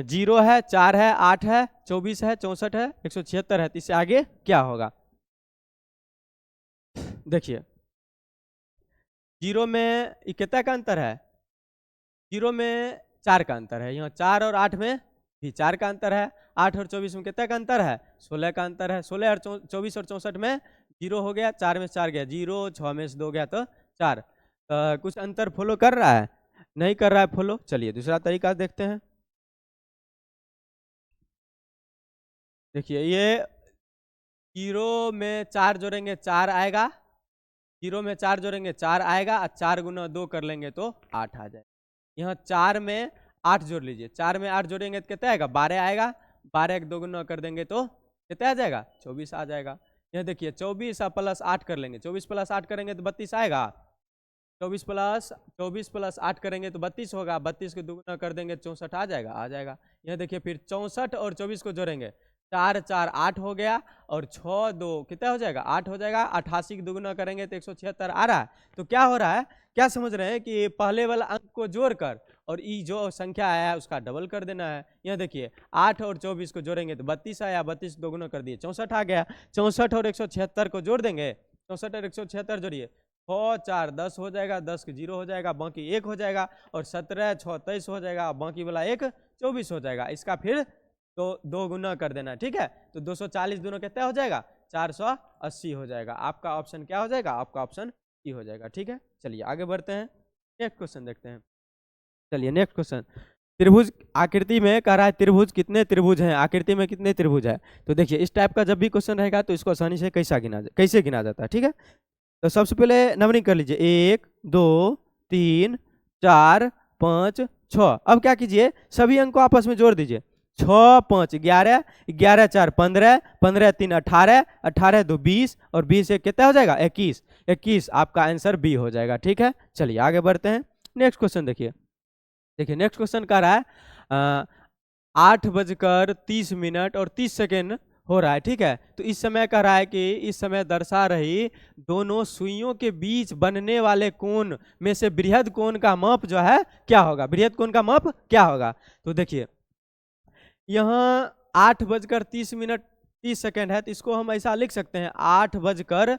0 है, 4 है, 8 है, 24 है, 64 है, 176 है, तो इससे आगे क्या होगा। देखिए 0 में कितना का अंतर है, 0 में 4 का अंतर है, यहाँ 4 और 8 में भी 4 का अंतर है, 8 और 24 में कितना का अंतर है, 16 का अंतर है, 16 और 24 और 64 में 0 हो गया, 4 में 4 गया 0, 6 में से 2 गया तो 4। कुछ अंतर फॉलो कर रहा है, नहीं कर रहा है फॉलो। चलिए दूसरा तरीका देखते हैं, देखिए ये 0 में 4 जोड़ेंगे 4 आएगा, 0 में 4 जोड़ेंगे 4 आएगा, और 4 गुना 2 कर लेंगे तो 8 आ जाएगा। यहाँ 4 में 8 जोड़ लीजिए, 4 में 8 जोड़ेंगे तो कितना आएगा, 12 आएगा, 12 को 2 गुना कर देंगे तो कितना आ जाएगा, 24 आ जाएगा। यहाँ देखिए 24 प्लस 8 कर लेंगे, 24 प्लस 8 करेंगे तो 32 आएगा, 24 प्लस 8 करेंगे तो 32 होगा, 32 को 2 गुना कर देंगे 64 आ जाएगा, आ जाएगा। यहाँ देखिए फिर 64 और 24 को जोड़ेंगे, 4 4 8 हो गया, और 6 2 कितना हो जाएगा, 8 हो जाएगा, 88 की 2 गुना करेंगे तो 176 आ रहा है। तो क्या हो रहा है, क्या समझ रहे हैं कि पहले वाला अंक को जोड़कर और ये जो संख्या आया है उसका डबल कर देना है। यहाँ देखिए 8 और 24 को जोड़ेंगे तो 32 आया, 32 को 2 गुना कर दिए 64 आ गया, 64 और 176 को जोड़ देंगे, 64 और 176 जोड़िए, 6 4 10 हो जाएगा, 10 के 0 हो जाएगा, बाकी 1 हो जाएगा, और 17 6 23 हो जाएगा, बाकी वाला 1 24 हो जाएगा। इसका फिर तो 2 गुना कर देना, ठीक है। तो 240 दोनों कितना हो जाएगा, 480 हो जाएगा। आपका ऑप्शन क्या हो जाएगा, आपका ऑप्शन ई हो जाएगा, ठीक है। चलिए आगे बढ़ते हैं, नेक्स्ट क्वेश्चन देखते हैं। चलिए नेक्स्ट क्वेश्चन, त्रिभुज आकृति में कह रहा है त्रिभुज कितने त्रिभुज हैं, आकृति में कितने त्रिभुज है। तो देखिए इस टाइप का जब भी क्वेश्चन रहेगा तो इसको आसानी से कैसे गिना जाता है, ठीक है। तो सबसे पहले नंबरिंग कर लीजिए, 1 2 3 4 5 6। अब क्या कीजिए, सभी अंक को आपस में जोड़ दीजिए, 6 5 11, 11 4 15, 15 3 18, 18 2 20, और 20 से कितना हो जाएगा 21, 21 आपका आंसर बी हो जाएगा, ठीक है। चलिए आगे बढ़ते हैं, नेक्स्ट क्वेश्चन देखिए। देखिए नेक्स्ट क्वेश्चन कह रहा है 8:30 और 30 सेकेंड हो रहा है, ठीक है। तो इस समय कह रहा है कि इस समय दर्शा रही दोनों सुइयों के बीच बनने वाले कोण में से बृहद कोण का माप जो है क्या होगा, बृहद कोण का माप क्या होगा। तो देखिए यहाँ 8:30 है, तो इसको हम ऐसा लिख सकते हैं 8:30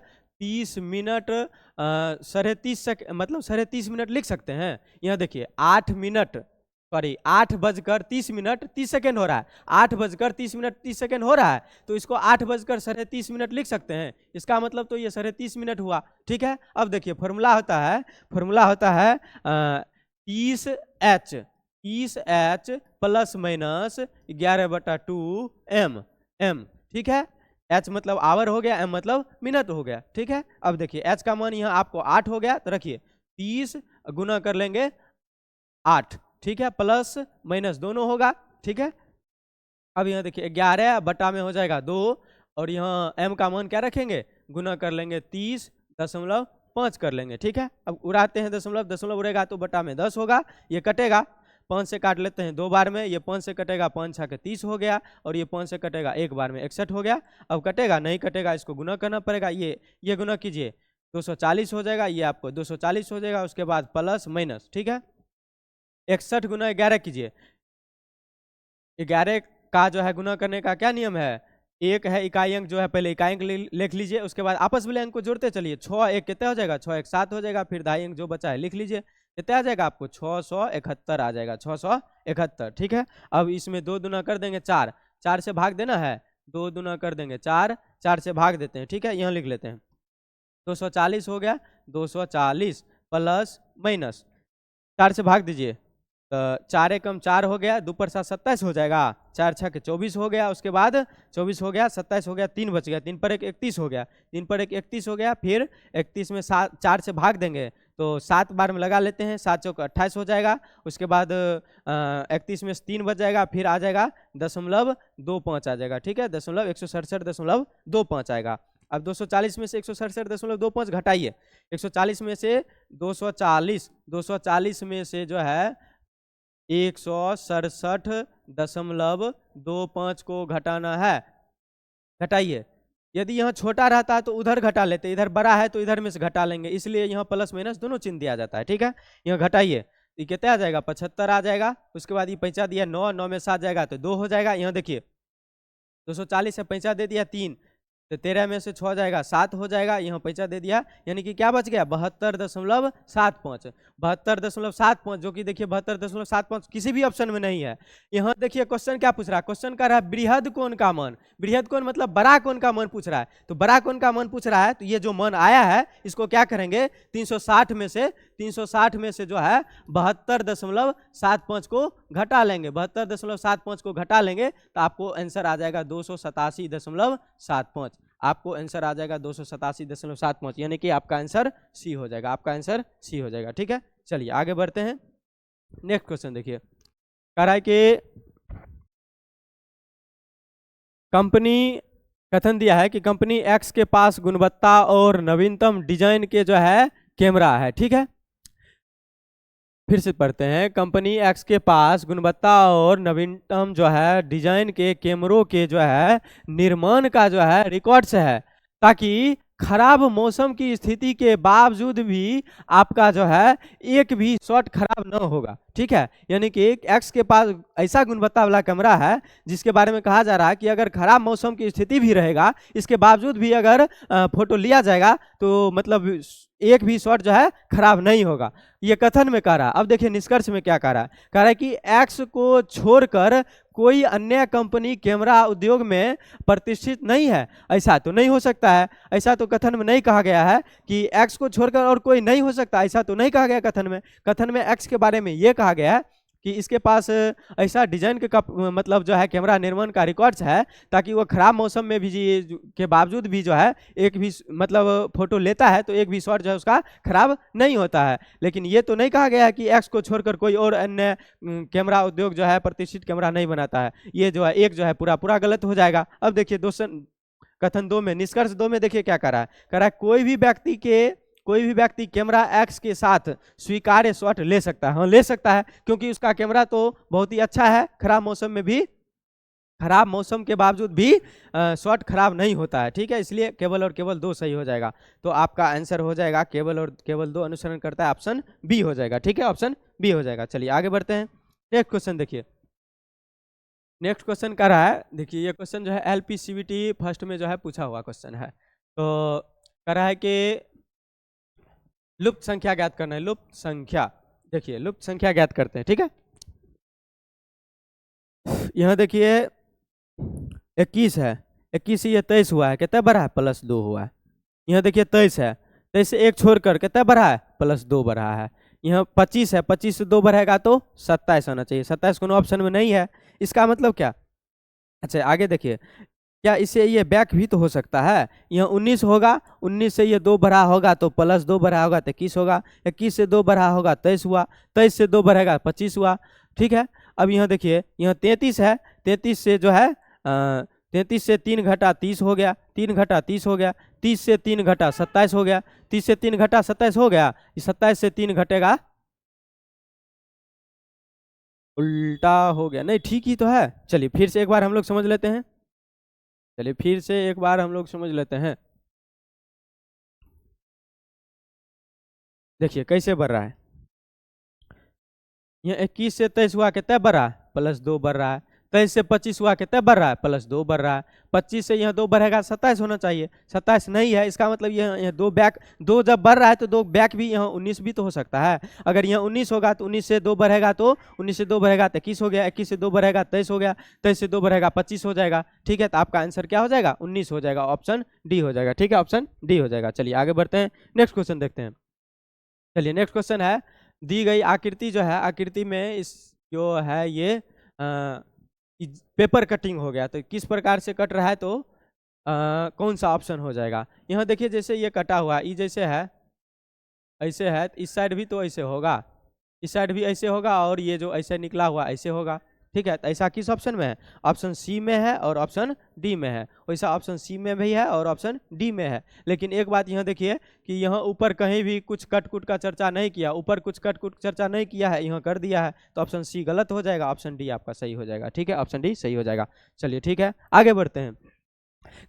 मतलब 30.5 लिख सकते हैं। यहाँ देखिए 8:30 हो रहा है, 8:30 हो रहा है, तो इसको 8:30 लिख सकते हैं। इसका मतलब तो ये 30.5 हुआ, ठीक है। अब देखिए फॉर्मूला होता है 30H प्लस माइनस 11/2 m, ठीक है। H मतलब आवर हो गया, m मतलब मिनट हो गया, ठीक है। अब देखिए H का मान यहाँ आपको 8 हो गया, तो रखिए 30 गुना कर लेंगे 8, ठीक है, प्लस माइनस दोनों होगा, ठीक है। अब यहाँ देखिए 11 बटा में हो जाएगा 2, और यहाँ m का मान क्या रखेंगे, गुना कर लेंगे 30.5 कर लेंगे, ठीक है। अब उड़ाते हैं दशमलव, दशमलव उड़ेगा तो बटा में 10 होगा, ये कटेगा, 5 से काट लेते हैं 2 बार में, ये 5 से कटेगा, 5 छः के 30 हो गया, और ये 5 से कटेगा 1 बार में 61 हो गया। अब कटेगा नहीं कटेगा, इसको गुना करना पड़ेगा, ये गुना कीजिए 240 हो जाएगा, ये आपको 240 हो जाएगा, उसके बाद प्लस माइनस, ठीक है। 61 गुना 11 कीजिए, 11 का जो है गुना करने का क्या नियम है, एक है इकाई अंक जो है, पहले इकाई अंक लिख लीजिए, उसके बाद आपस वाले अंक को जोड़ते चलिए, 6 एक कितना हो जाएगा, 6 एक 7 हो जाएगा, फिर दाई अंक जो बचा है लिख लीजिए, कितना आ जाएगा आपको 671 आ जाएगा, 671, ठीक है। अब इसमें 2 दुना कर देंगे 4, 4 से भाग देना है, 2 दुना कर देंगे 4, 4 से भाग देते हैं, ठीक है, यहाँ लिख लेते हैं 240 हो गया, 240 प्लस माइनस 4 से भाग दीजिए, तो 4 एकम 4 हो गया, 2 पर 7 27 हो जाएगा, 4 छः के 24 हो गया, उसके बाद 24 हो गया, 27 हो गया, 3 बच गया, 3 पर 1 31 हो गया, 3 पर 1 31 हो गया, फिर 31 में 4 से भाग देंगे तो 7 बार में लगा लेते हैं, 7 चौक 28 हो जाएगा, उसके बाद 31 में 3 बच जाएगा, फिर आ जाएगा 0.25 आ जाएगा, ठीक है, 167.25 आएगा। अब 240 में से 167.25 घटाइए, 140 में से 240 में से जो है 167.25 को घटाना है, घटाइए। यदि यहाँ छोटा रहता है तो उधर घटा लेते, इधर बड़ा है तो इधर में से घटा लेंगे, इसलिए यहाँ प्लस माइनस दोनों चिन्ह दिया जाता है, ठीक है। यहाँ घटाइए, ये कितना आ जाएगा 75 आ जाएगा, उसके बाद ये पैंचा दिया 9, 9 में 7 जाएगा तो 2 हो जाएगा। यहाँ देखिए 240 से पैंचा दे दिया 3, तो 13 में से 6 जाएगा 7 हो जाएगा, यहाँ पैंचा दे दिया, यानी कि क्या बच गया 72.75, 72.75, जो कि देखिए 72.75 किसी भी ऑप्शन में नहीं है। यहाँ देखिए क्वेश्चन क्या पूछ रहा है, क्वेश्चन का रहा है बृहद कोण का मान, बृहद कोण मतलब बड़ा कोण का मान पूछ रहा है, तो बड़ा कोण का मान पूछ रहा है, तो ये जो मान आया है इसको क्या करेंगे 360 में से जो है 72.75 को घटा लेंगे, 72.75 को घटा लेंगे तो आपको आंसर आ जाएगा 287.75, आपको आंसर आ जाएगा 287.75, यानी कि आपका आंसर सी हो जाएगा, आपका आंसर सी हो जाएगा, ठीक है। चलिए आगे बढ़ते हैं, नेक्स्ट क्वेश्चन देखिए, कह रहा है कि कंपनी कथन दिया है कि कंपनी एक्स के पास गुणवत्ता और नवीनतम डिजाइन के जो है कैमरा है, ठीक है। फिर से पढ़ते हैं, कंपनी एक्स के पास गुणवत्ता और नवीनतम जो है डिजाइन के कैमरों के जो है निर्माण का जो है रिकॉर्ड्स है, ताकि खराब मौसम की स्थिति के बावजूद भी आपका जो है एक भी शॉट खराब न होगा, ठीक है। यानी कि एक्स के पास ऐसा गुणवत्ता वाला कैमरा है जिसके बारे में कहा जा रहा है कि अगर खराब मौसम की स्थिति भी रहेगा, इसके बावजूद भी अगर फोटो लिया जाएगा तो मतलब एक भी शॉट जो है खराब नहीं होगा, ये कथन में कह रहा है। अब देखिए निष्कर्ष में क्या कह रहा है कि एक्स को छोड़कर कोई अन्य कंपनी कैमरा उद्योग में प्रतिष्ठित नहीं है, ऐसा तो नहीं हो सकता है, ऐसा तो कथन में नहीं कहा गया है कि एक्स को छोड़कर और कोई नहीं हो सकता, ऐसा तो नहीं कहा गया कथन में एक्स के बारे में ये कहा गया है कि इसके पास ऐसा डिजाइन के मतलब जो है कैमरा निर्माण का रिकॉर्ड्स है, ताकि वो खराब मौसम में भी के बावजूद भी जो है एक भी मतलब फोटो लेता है तो एक भी शॉट जो है उसका खराब नहीं होता है। लेकिन ये तो नहीं कहा गया है कि एक्स को छोड़कर कोई और अन्य कैमरा उद्योग जो है प्रतिष्ठित कैमरा नहीं बनाता है, ये जो है एक जो है पूरा गलत हो जाएगा। अब देखिए कथन 2 में, निष्कर्ष 2 में देखिए क्या कह रहा है कोई भी व्यक्ति कैमरा एक्स के साथ स्वीकार्य शॉट ले सकता है, हाँ ले सकता है, क्योंकि उसका कैमरा तो बहुत ही अच्छा है, खराब मौसम के बावजूद भी शॉट खराब नहीं होता है, ठीक है। इसलिए केवल और केवल 2 सही हो जाएगा, तो आपका आंसर हो जाएगा केवल और केवल 2 अनुसरण करता है, ऑप्शन बी हो जाएगा, ठीक है, ऑप्शन बी हो जाएगा। चलिए आगे बढ़ते हैं, नेक्स्ट क्वेश्चन देखिए, नेक्स्ट क्वेश्चन कर रहा है, देखिए ये क्वेश्चन जो है LPCVT फर्स्ट में जो है पूछा हुआ क्वेश्चन है, तो कह रहा है कि लुप्त संख्या ज्ञात करना है, लुप्त संख्या, देखिए लुप्त संख्या ज्ञात करते हैं, ठीक है। यहाँ देखिए 21 है, 21 से ये 23 हुआ है, कितना बढ़ा है +2 हुआ है। यहाँ देखिए 23 है, 23 से 1 छोड़कर कितना बढ़ा है +2 बढ़ा है। यहाँ 25 है, 25 से 2 बढ़ेगा तो 27 आना चाहिए, 27 कोनो ऑप्शन में नहीं है, इसका मतलब क्या। अच्छा आगे देखिए क्या इससे ये बैक भी तो हो सकता है। यहाँ 19 होगा, 19 से ये 2 बढ़ा होगा तो प्लस 2 बढ़ा होगा तो 21 होगा, 21 से 2 बढ़ा होगा 23 हुआ, 23 से 2 बढ़ेगा 25 हुआ। ठीक है, अब यहाँ देखिए यहाँ 33 है, 33 से जो है 33 से 3 घटा 30 हो गया, 3 घटा 30 हो गया, 30 से 3 घटा 27 हो गया, 30 से 3 घटा 27 हो गया, 27 से 3 घटेगा उल्टा हो गया, नहीं ठीक ही तो है। चलिए फिर से एक बार हम लोग समझ लेते हैं, चलिए फिर से एक बार हम लोग समझ लेते हैं। देखिए कैसे बढ़ रहा है, ये 21 से 23 हुआ कितना बढ़ रहा है, प्लस 2 बढ़ रहा है। 23 से 25 हुआ कितना बढ़ रहा है, प्लस 2 बढ़ रहा है। 25 से यहाँ 2 बढ़ेगा 27 होना चाहिए, 27 नहीं है, इसका मतलब ये 2 बैक, 2 जब बढ़ रहा है तो 2 बैक भी यहाँ 19 भी तो हो सकता है। अगर यहाँ 19 होगा तो 19 से 2 बढ़ेगा तो 19 से 2 बढ़ेगा तो 21 हो गया, 21 से 2 बढ़ेगा 23 हो गया, 23 से 2 बढ़ेगा 25 हो जाएगा। ठीक है, तो आपका आंसर क्या हो जाएगा, 19 हो जाएगा, ऑप्शन डी हो जाएगा। ठीक है, ऑप्शन डी हो जाएगा। चलिए आगे बढ़ते हैं, नेक्स्ट क्वेश्चन देखते हैं। चलिए नेक्स्ट क्वेश्चन है, दी गई आकृति जो है, आकृति में इस जो है ये पेपर कटिंग हो गया, तो किस प्रकार से कट रहा है, तो कौन सा ऑप्शन हो जाएगा। यहाँ देखिए जैसे ये कटा हुआ, ये जैसे है ऐसे है, इस साइड भी तो ऐसे होगा, इस साइड भी ऐसे होगा, और ये जो ऐसे निकला हुआ ऐसे होगा। ठीक है, तो ऐसा किस ऑप्शन में है, ऑप्शन सी में है और ऑप्शन डी में है। वैसा ऑप्शन सी में भी है और ऑप्शन डी में है। लेकिन एक बात यहाँ देखिए कि यहाँ ऊपर कहीं भी कुछ कट कुट का चर्चा नहीं किया, ऊपर कुछ कट कुट चर्चा नहीं किया है, यहाँ कर दिया है, तो ऑप्शन सी गलत हो जाएगा, ऑप्शन डी आपका सही हो जाएगा। ठीक है, ऑप्शन डी सही हो जाएगा। चलिए ठीक है, आगे बढ़ते हैं।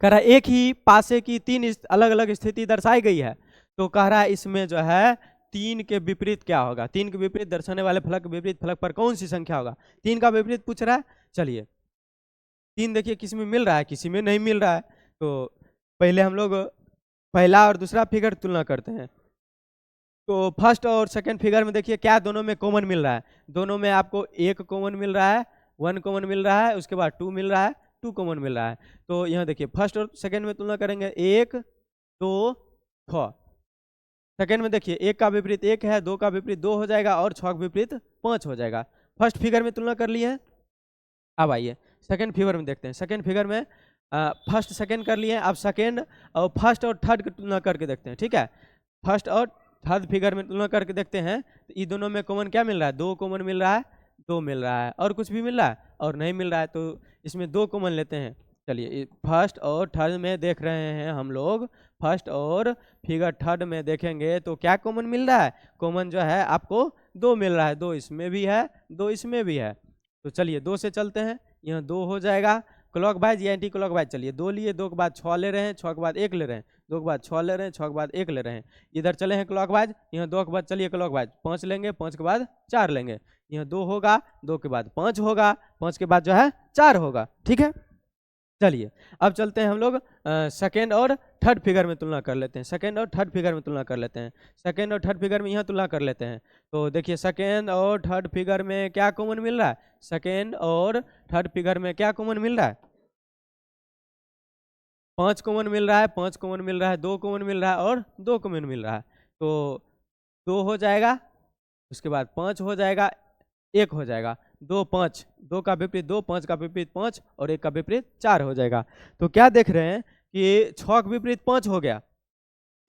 कह रहा है एक ही पासे की 3 अलग अलग स्थिति दर्शाई गई है, तो कह रहा है इसमें जो है 3 के विपरीत क्या होगा, 3 के विपरीत दर्शाने वाले फलक विपरीत फलक पर कौन सी संख्या होगा। 3 का विपरीत पूछ रहा है। चलिए 3 देखिए किसी में मिल रहा है, किसी में नहीं मिल रहा है, तो पहले हम लोग पहला और दूसरा फिगर तुलना करते हैं। तो फर्स्ट और सेकंड फिगर में देखिए क्या दोनों में कॉमन मिल रहा है, दोनों में आपको 1 कॉमन मिल रहा है, 1 कॉमन मिल रहा है, उसके बाद 2 मिल रहा है, 2 कॉमन मिल रहा है। तो यहाँ देखिए फर्स्ट और सेकंड में तुलना करेंगे, 1 2 6। सेकंड में देखिए 1 का विपरीत 1 है, 2 का विपरीत 2 हो जाएगा, और 6 का विपरीत 5 हो जाएगा। फर्स्ट फिगर में तुलना कर लिए। अब आइए सेकंड फिगर में देखते हैं। सेकंड फिगर में फर्स्ट सेकंड कर लिए, अब सेकंड और फर्स्ट और थर्ड की तुलना करके देखते हैं। ठीक है, फर्स्ट और थर्ड फिगर में तुलना करके देखते हैं, तो ये दोनों में कॉमन क्या मिल रहा है, 2 कॉमन मिल रहा है, 2 मिल रहा है, और कुछ भी मिल रहा है और नहीं मिल रहा है, तो इसमें 2 कॉमन लेते हैं। चलिए फर्स्ट और थर्ड में देख रहे हैं हम लोग, फर्स्ट और फिगर थर्ड में देखेंगे तो क्या कॉमन मिल रहा है, कॉमन जो है आपको 2 मिल रहा है, 2 इसमें भी है, 2 इसमें भी है। तो चलिए 2 से चलते हैं, यहाँ 2 हो जाएगा, क्लॉक वाइज या एंटी क्लॉक वाइज। चलिए 2 लिए, 2 के बाद 6 ले रहे हैं, 6 के बाद 1 ले रहे हैं, 2 के बाद 6 ले रहे हैं, 6 के बाद 1 ले रहे हैं। इधर चले हैं क्लॉक वाइज, यहाँ 2 के बाद चलिए क्लॉक वाइज 5 लेंगे, 5 के बाद 4 लेंगे, यहाँ 2 होगा, 2 के बाद 5 होगा, 5 के बाद जो है 4 होगा। ठीक है, चलिए अब चलते हैं हम लोग सेकेंड और थर्ड फिगर में तुलना कर लेते हैं। सेकेंड और थर्ड फिगर में तुलना कर लेते हैं, सेकेंड और थर्ड फिगर में यहाँ तुलना कर लेते हैं। तो देखिए सेकेंड और थर्ड फिगर में क्या कॉमन मिल रहा है, सेकेंड और थर्ड फिगर में क्या कॉमन मिल रहा है, 5 कॉमन मिल रहा है, 5 कॉमन मिल रहा है, 2 कॉमन मिल रहा है और 2 कॉमन मिल रहा है। तो 2 हो जाएगा, उसके बाद 5 हो जाएगा, 1 हो जाएगा, 2 5, 2 का विपरीत 2, 5 का विपरीत 5 और 1 का विपरीत 4 हो जाएगा। तो क्या देख रहे हैं कि 6 का विपरीत 5 हो गया,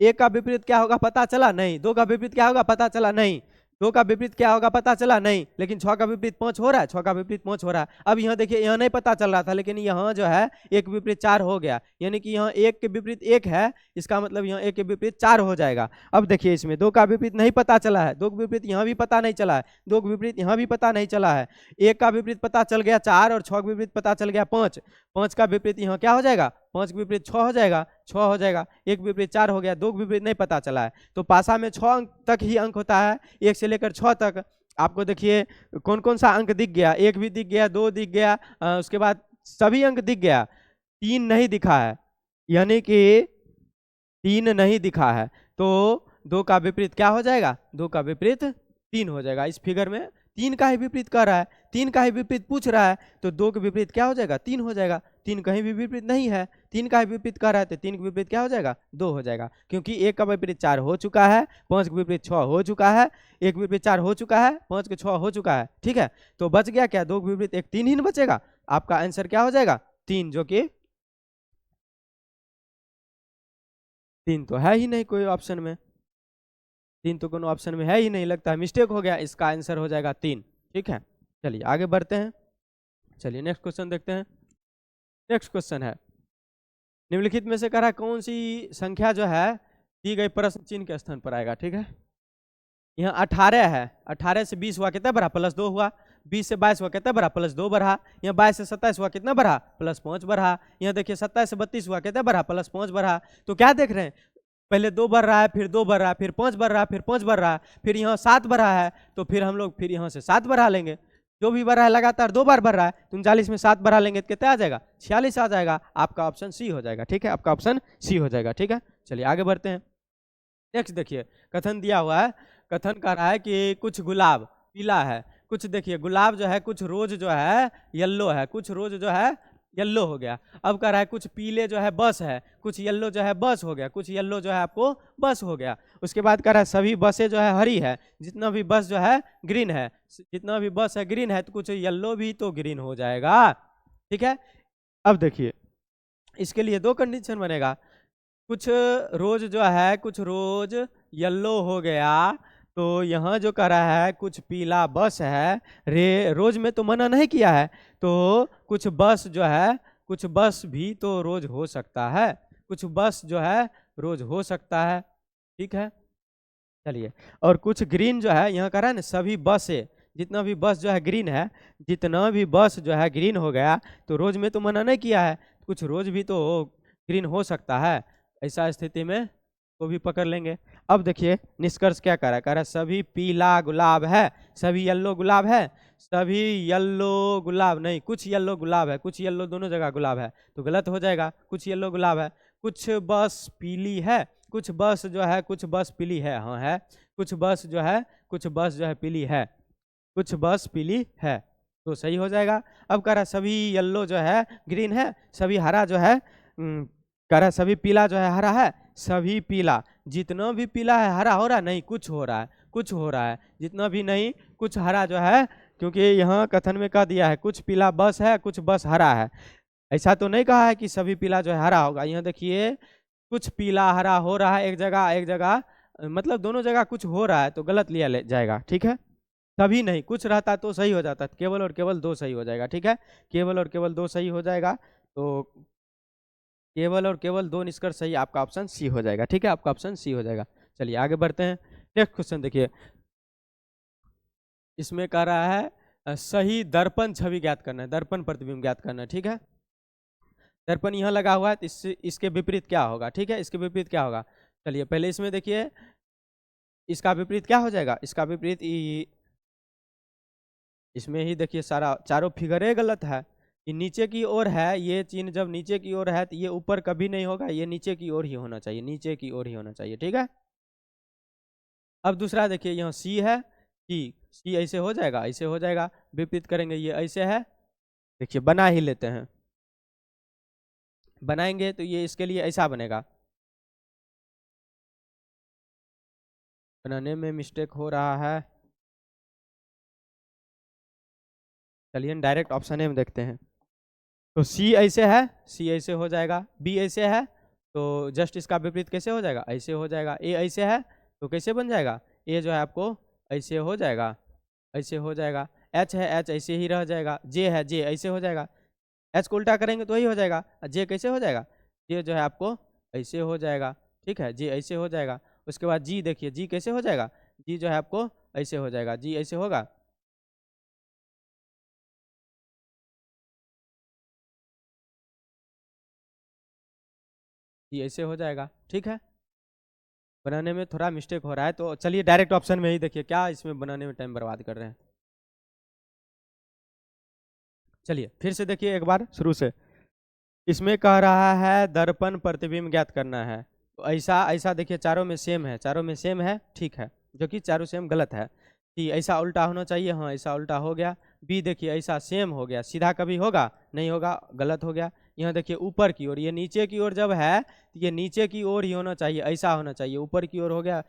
1 का विपरीत क्या होगा पता चला नहीं, 2 का विपरीत क्या होगा पता चला नहीं, 2 का विपरीत क्या होगा पता चला नहीं, लेकिन 6 का विपरीत 5 हो रहा है, 6 का विपरीत 5 हो रहा है। अब यहाँ देखिए यहाँ नहीं पता चल रहा था, लेकिन यहाँ जो है 1 के विपरीत 4 हो गया, यानी कि यहाँ 1 के विपरीत 1 है, इसका मतलब यहाँ 1 के विपरीत 4 हो जाएगा। अब देखिए इसमें 2 का विपरीत नहीं पता चला है, 2 के विपरीत यहाँ भी पता नहीं चला है, 2 के विपरीत यहाँ भी पता नहीं चला है, 1 का विपरीत पता चल गया 4 और 6 के विपरीत पता चल गया 5, 5 का विपरीत यहाँ क्या हो जाएगा, 5 के विपरीत 6 हो जाएगा, 6 हो जाएगा, 1 के विपरीत 4 हो गया, 2 के विपरीत नहीं पता चला है। तो पासा में 6 अंक तक ही अंक होता है, 1 से लेकर 6 तक। आपको देखिए कौन कौन सा अंक दिख गया, 1 भी दिख गया, 2 दिख गया, उसके बाद सभी अंक दिख गया, 3 नहीं दिखा है, यानी कि 3 नहीं दिखा है। तो 2 का विपरीत क्या हो जाएगा, 2 का विपरीत 3 हो जाएगा। इस फिगर में 3 का ही विपरीत कर रहा है, 3 का ही विपरीत पूछ रहा है, तो 2 के विपरीत क्या हो जाएगा, 3 हो जाएगा। 3 कहीं भी विपरीत नहीं है, 3 का ही विपरीत कर रहा है, तो 3 के विपरीत क्या हो जाएगा, 2 हो जाएगा, क्योंकि 1 का विपरीत 4 हो चुका है, 5 के विपरीत 6 हो चुका है, 1 के विपरीत 4 हो चुका है, 5 के 6 हो चुका है। ठीक है, तो बच गया क्या, 2 के विपरीत 1, 3 ही न बचेगा। आपका आंसर क्या हो जाएगा, 3, जो कि 3 तो है ही नहीं कोई ऑप्शन में, 3 तो कोनो ऑप्शन में है ही नहीं, लगता है मिस्टेक हो गया, इसका आंसर हो जाएगा 3। ठीक है, चलिए आगे बढ़ते हैं। चलिए नेक्स्ट क्वेश्चन देखते हैं। नेक्स्ट क्वेश्चन है, निम्नलिखित में से कह रहा है कौन सी संख्या जो है दी गई प्रश्न चिन्ह के स्थान पर आएगा। ठीक है, यहाँ 18 है, 18 से 20 हुआ कितना बढ़ा, +2 हुआ। 20 से 22 हुआ कितना बढ़ा, +2 बढ़ा। यहाँ 22 से 27 हुआ कितना बढ़ा, +5 बढ़ा। यहाँ देखिए 27 से 32 हुआ कितना बढ़ा, +5 बढ़ा। तो क्या देख रहे हैं, पहले 2 बढ़ रहा है, फिर 2 बढ़ रहा है, फिर 5 बढ़ रहा है, फिर 5 बढ़ रहा है, फिर यहाँ 7 बढ़ा है, तो फिर हम लोग फिर यहाँ से 7 बढ़ा लेंगे। जो भी बढ़ रहा है लगातार 2 बार बढ़ रहा है, तो 39 में 7 बढ़ा लेंगे तो कितना आ जाएगा, 46 आ जाएगा। आपका ऑप्शन सी हो जाएगा। ठीक है, आपका ऑप्शन सी हो जाएगा। ठीक है, चलिए आगे बढ़ते हैं। नेक्स्ट देखिए, कथन दिया हुआ है, कथन कह रहा है कि कुछ गुलाब पीला है, कुछ देखिए गुलाब जो है, कुछ रोज जो है येलो है, कुछ रोज जो है येलो हो गया। अब कह रहा है कुछ पीले जो है बस है, कुछ येलो जो है बस हो गया, कुछ येलो जो है आपको बस हो गया। उसके बाद कह रहा है सभी बसें जो है हरी है, जितना भी बस जो है ग्रीन है, जितना भी बस है ग्रीन है, तो कुछ येलो भी तो ग्रीन हो जाएगा। ठीक है, अब देखिए इसके लिए 2 कंडीशन बनेगा, कुछ रोज जो है, कुछ रोज येलो हो गया, तो यहाँ जो कह रहा है कुछ पीला बस है, रे रोज में तो मना नहीं किया है, तो कुछ बस जो है, कुछ बस भी तो रोज हो सकता है, कुछ बस जो है रोज हो सकता है। ठीक है, चलिए, और कुछ ग्रीन जो है, यहाँ कह रहा है ना सभी बस है, जितना भी बस जो है ग्रीन है, जितना भी बस जो है ग्रीन हो गया, तो रोज में तो मना नहीं किया है, कुछ रोज भी तो ग्रीन हो सकता है। ऐसा स्थिति में तो भी पकड़ लेंगे। अब देखिए निष्कर्ष क्या कह रहा है, सभी पीला गुलाब है, सभी येलो गुलाब है, सभी येलो गुलाब नहीं, कुछ येलो गुलाब है, कुछ येलो दोनों जगह गुलाब है, तो गलत हो जाएगा। कुछ येलो गुलाब है, कुछ बस पीली है, कुछ बस जो है, कुछ बस पीली है, हाँ है, कुछ बस जो है, कुछ बस जो है पीली है, कुछ बस पीली है, तो सही हो जाएगा। अब कह रहा सभी येलो जो है ग्रीन है, सभी हरा जो है कह रहा सभी पीला जो है हरा है, सभी पीला, जितना भी पीला है हरा हो रहा है, नहीं कुछ हो रहा है, कुछ हो रहा है, जितना भी नहीं कुछ हरा जो है, क्योंकि यहाँ कथन में कह दिया है कुछ पीला बस है, कुछ बस हरा है, ऐसा तो नहीं कहा है कि सभी पीला जो है हरा होगा। यहाँ देखिए कुछ पीला हरा हो रहा है, एक जगह मतलब दोनों जगह कुछ हो रहा है, तो गलत लिया जाएगा। ठीक है, तभी नहीं, कुछ रहता तो सही हो जाता, केवल और केवल 2 सही हो जाएगा। ठीक है, केवल और केवल 2 सही हो जाएगा, तो केवल और केवल 2 निष्कर्ष सही, आपका ऑप्शन सी हो जाएगा। ठीक है, आपका ऑप्शन सी हो जाएगा। चलिए आगे बढ़ते हैं। नेक्स्ट क्वेश्चन देखिए, इसमें कह रहा है सही दर्पण छवि ज्ञात करना है, दर्पण प्रतिबिंब ज्ञात करना है। ठीक है, दर्पण यहाँ लगा हुआ है, तो इसके विपरीत क्या होगा। ठीक है, इसके विपरीत क्या होगा, चलिए पहले इसमें देखिए इसका विपरीत क्या हो जाएगा, इसका विपरीत इसमें ही देखिए सारा चारों फिगरे गलत है। ये नीचे की ओर है, ये चिन्ह जब नीचे की ओर है तो ये ऊपर कभी नहीं होगा, ये नीचे की ओर ही होना चाहिए, नीचे की ओर ही होना चाहिए। ठीक है, अब दूसरा देखिए यहाँ सी है, सी ऐसे हो जाएगा, ऐसे हो जाएगा, विपरीत करेंगे ये ऐसे है, देखिए बना ही लेते हैं, बनाएंगे तो ये इसके लिए ऐसा बनेगा, बनाने में मिस्टेक हो रहा है। चलिए डायरेक्ट ऑप्शन ए में देखते हैं, तो सी ऐसे है, सी ऐसे हो जाएगा, बी ऐसे है, तो जस्ट इसका विपरीत कैसे हो जाएगा, ऐसे हो जाएगा, ए ऐसे है तो कैसे बन जाएगा, ए जो है आपको ऐसे हो जाएगा, ऐसे हो जाएगा, एच है, एच ऐसे ही रह जाएगा, जे है, जे ऐसे हो जाएगा, एच को उल्टा करेंगे तो वही हो जाएगा, जे कैसे हो जाएगा, जे जो है आपको ऐसे हो जाएगा। ठीक है, जे ऐसे हो जाएगा। उसके बाद जी देखिए, जी कैसे हो जाएगा, जी जो है आपको ऐसे हो जाएगा, जी ऐसे होगा, जी ऐसे हो जाएगा। ठीक है, बनाने में थोड़ा मिस्टेक हो रहा है, तो चलिए डायरेक्ट ऑप्शन में ही देखिए, क्या इसमें बनाने में टाइम बर्बाद कर रहे हैं। चलिए फिर से देखिए एक बार शुरू से, इसमें कह रहा है दर्पण प्रतिबिंब ज्ञात करना है, तो ऐसा ऐसा देखिए चारों में सेम है, चारों में सेम है, ठीक है, जो कि चारों सेम गलत है। कि ऐसा उल्टा होना चाहिए, हाँ ऐसा उल्टा हो गया। बी देखिए ऐसा सेम हो गया, सीधा कभी होगा नहीं होगा, गलत हो गया। यहाँ देखिए ऊपर की ओर, ये नीचे की ओर जब है तो ये नीचे की ओर ही होना चाहिए, ऐसा होना चाहिए, ऊपर की ओर हो गया,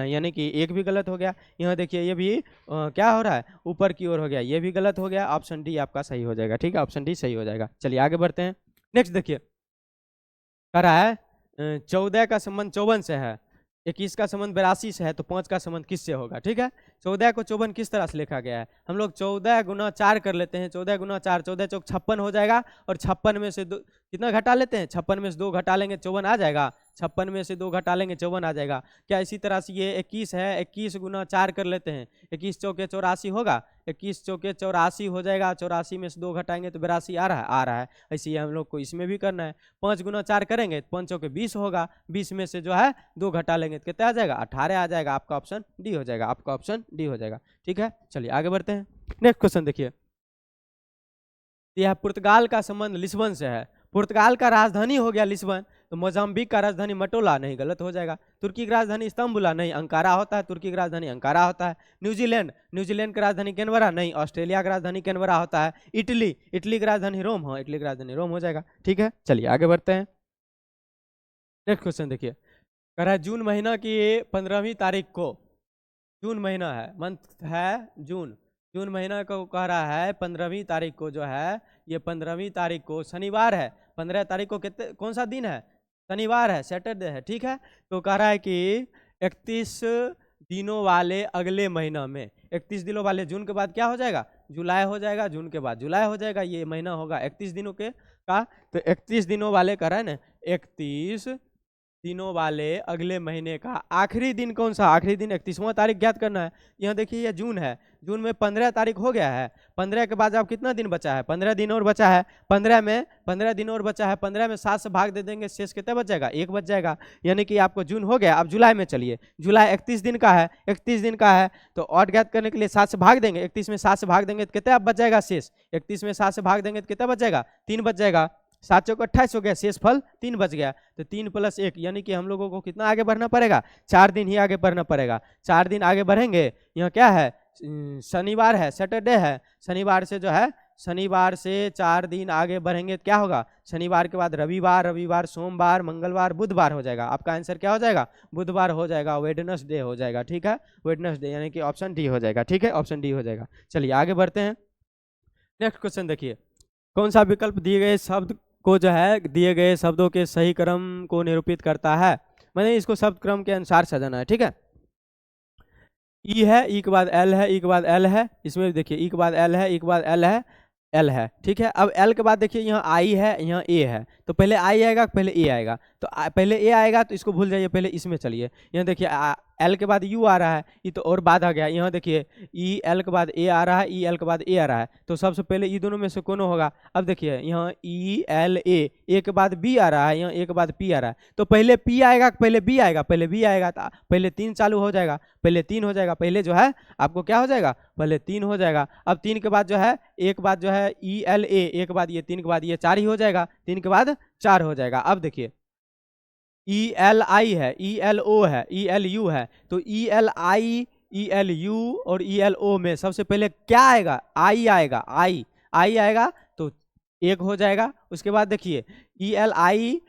यानी कि एक भी गलत हो गया। यहाँ देखिए ये भी क्या हो रहा है, ऊपर की ओर हो गया, ये भी गलत हो गया। ऑप्शन डी आपका सही हो जाएगा। ठीक है, ऑप्शन डी सही हो जाएगा। चलिए आगे बढ़ते हैं। नेक्स्ट देखिए, कह रहा है 14 का संबंध 54 से है, 21 का संबंध 82 से है, तो 5 का संबंध किससे होगा? ठीक है, 14 को 54 किस तरह से लिखा गया है? हम लोग 14 गुना 4 कर लेते हैं, 14 गुना 4, 14 चौक 56 हो जाएगा, और 56 में से दो कितना घटा लेते हैं? 56 में से 2 घटा लेंगे 54 आ जाएगा, 56 में से 2 घटा लेंगे 54 आ जाएगा। क्या इसी तरह से ये 21 है, 21 गुना 4 कर लेते हैं, 21 चौके 84 होगा, 21 चौके 84 हो जाएगा, 84 में से 2 घटाएंगे तो 82 आ रहा है। ऐसे ही हम लोग को इसमें भी करना है, 5 गुना 4 करेंगे, 5 चौके 20 होगा, 20 में से जो है 2 घटा लेंगे तो कितना आ जाएगा? 18 आ जाएगा। आपका ऑप्शन डी हो जाएगा, आपका ऑप्शन डी हो जाएगा। ठीक है, चलिए आगे बढ़ते हैं। नेक्स्ट क्वेश्चन देखिए, यह पुर्तगाल का संबंध लिस्बन से है। पुर्तगाल का राजधानी हो गया लिस्बन, तो मोजाम्बिक का राजधानी मटोला, नहीं गलत हो जाएगा। तुर्की की राजधानी इस्तांबुल, नहीं अंकारा होता है, तुर्की की राजधानी अंकारा होता है। न्यूजीलैंड की राजधानी कैनबरा, नहीं ऑस्ट्रेलिया की राजधानी कैनबरा होता है। इटली की राजधानी रोम, हाँ इटली की राजधानी रोम हो जाएगा। ठीक है, चलिए आगे बढ़ते हैं। नेक्स्ट क्वेश्चन देखिए, कह रहा है जून महीना की 15वीं तारीख को, जून महीना है, मंथ है जून, जून महीना को कह रहा है 15वीं तारीख को जो है, ये 15वीं तारीख को शनिवार है। 15 तारीख को कितने कौन सा दिन है? शनिवार है, सैटरडे है। ठीक है, तो कह रहा है कि 31 दिनों वाले अगले महीना में, 31 दिनों वाले, जून के बाद क्या हो जाएगा? जुलाई हो जाएगा, जून के बाद जुलाई हो जाएगा, ये महीना होगा 31 दिनों के का। तो 31 दिनों वाले कह रहा है ना, 31 दिनों वाले अगले महीने का आखिरी दिन कौन सा? आखिरी दिन 31वां तारीख ज्ञात करना है। यहाँ देखिए ये जून है, जून में 15 तारीख हो गया है, 15 के बाद अब कितना दिन बचा है? 15 दिन और बचा है, 15 दिन और बचा है, 15 में 7 से भाग दे देंगे, शेष कितना बच जाएगा? 1 बच जाएगा। यानी कि आपको जून हो गया। अब जुलाई में चलिए, जुलाई 31 दिन का है, 31 दिन का है, तो और ज्ञात करने के लिए 7 से भाग देंगे, 31 में 7 से भाग देंगे तो कितना बच जाएगा शेष? 31 में 7 से भाग देंगे तो कितना बच जाएगा? 3 बच जाएगा। 7 चौक 28 हो गया, शेष फल 3 बच गया, तो 3 + 1, यानी कि हम लोगों को कितना आगे बढ़ना पड़ेगा? 4 दिन ही आगे बढ़ना पड़ेगा। 4 दिन आगे बढ़ेंगे। यहाँ क्या है? शनिवार है, सैटरडे है, शनिवार से जो है, शनिवार से 4 दिन आगे बढ़ेंगे तो क्या होगा? शनिवार के बाद रविवार, सोमवार, मंगलवार, बुधवार हो जाएगा। आपका आंसर क्या हो जाएगा? बुधवार हो जाएगा, वेडनेसडे हो जाएगा। ठीक है, वेडनेसडे, यानी कि ऑप्शन डी हो जाएगा। ठीक है, ऑप्शन डी हो जाएगा। चलिए आगे बढ़ते हैं। नेक्स्ट क्वेश्चन देखिए, कौन सा विकल्प दिए गए शब्द को जो है, दिए गए शब्दों के सही क्रम को निरूपित करता है? मैंने इसको शब्द क्रम के अनुसार सजाना है। ठीक है, ई है, ई के बाद एल है, ई के बाद एल है, इसमें देखिए ई के बाद एल है, ई के बाद एल है, एल है। ठीक है, अब एल के बाद देखिए यहाँ आई है, यहाँ ए है, तो पहले आई आएगा, पहले ए आएगा, तो पहले ए आएगा तो इसको भूल जाइए, पहले इसमें चलिए। यहाँ देखिए एल के बाद यू आ रहा है, ये तो और बाद आ गया। यहाँ देखिए ई एल के बाद ए आ रहा है, ई एल के बाद ए आ रहा है, तो सबसे पहले ई दोनों में से कौन होगा? अब देखिए यहाँ ई एल ए के बाद बी आ रहा है, यहाँ ए के बाद पी आ रहा है, तो पहले पी आएगा, पहले बी आएगा, पहले बी आएगा तो पहले 3 चालू हो जाएगा, पहले 3 हो जाएगा, पहले जो है आपको क्या हो जाएगा? पहले 3 हो जाएगा। अब 3 के बाद जो है, एक बाद जो है ई एल ए के बाद ये 3 के बाद ये 4 ही हो जाएगा, 3 के बाद 4 हो जाएगा। अब देखिए ई एल आई है, ई एल ओ है, ई एल यू है, तो E L I, E L you और ई एल ओ में सबसे पहले क्या आएगा? आई आएगा, आई आएगा तो 1 हो जाएगा। उसके बाद देखिए ई एल आई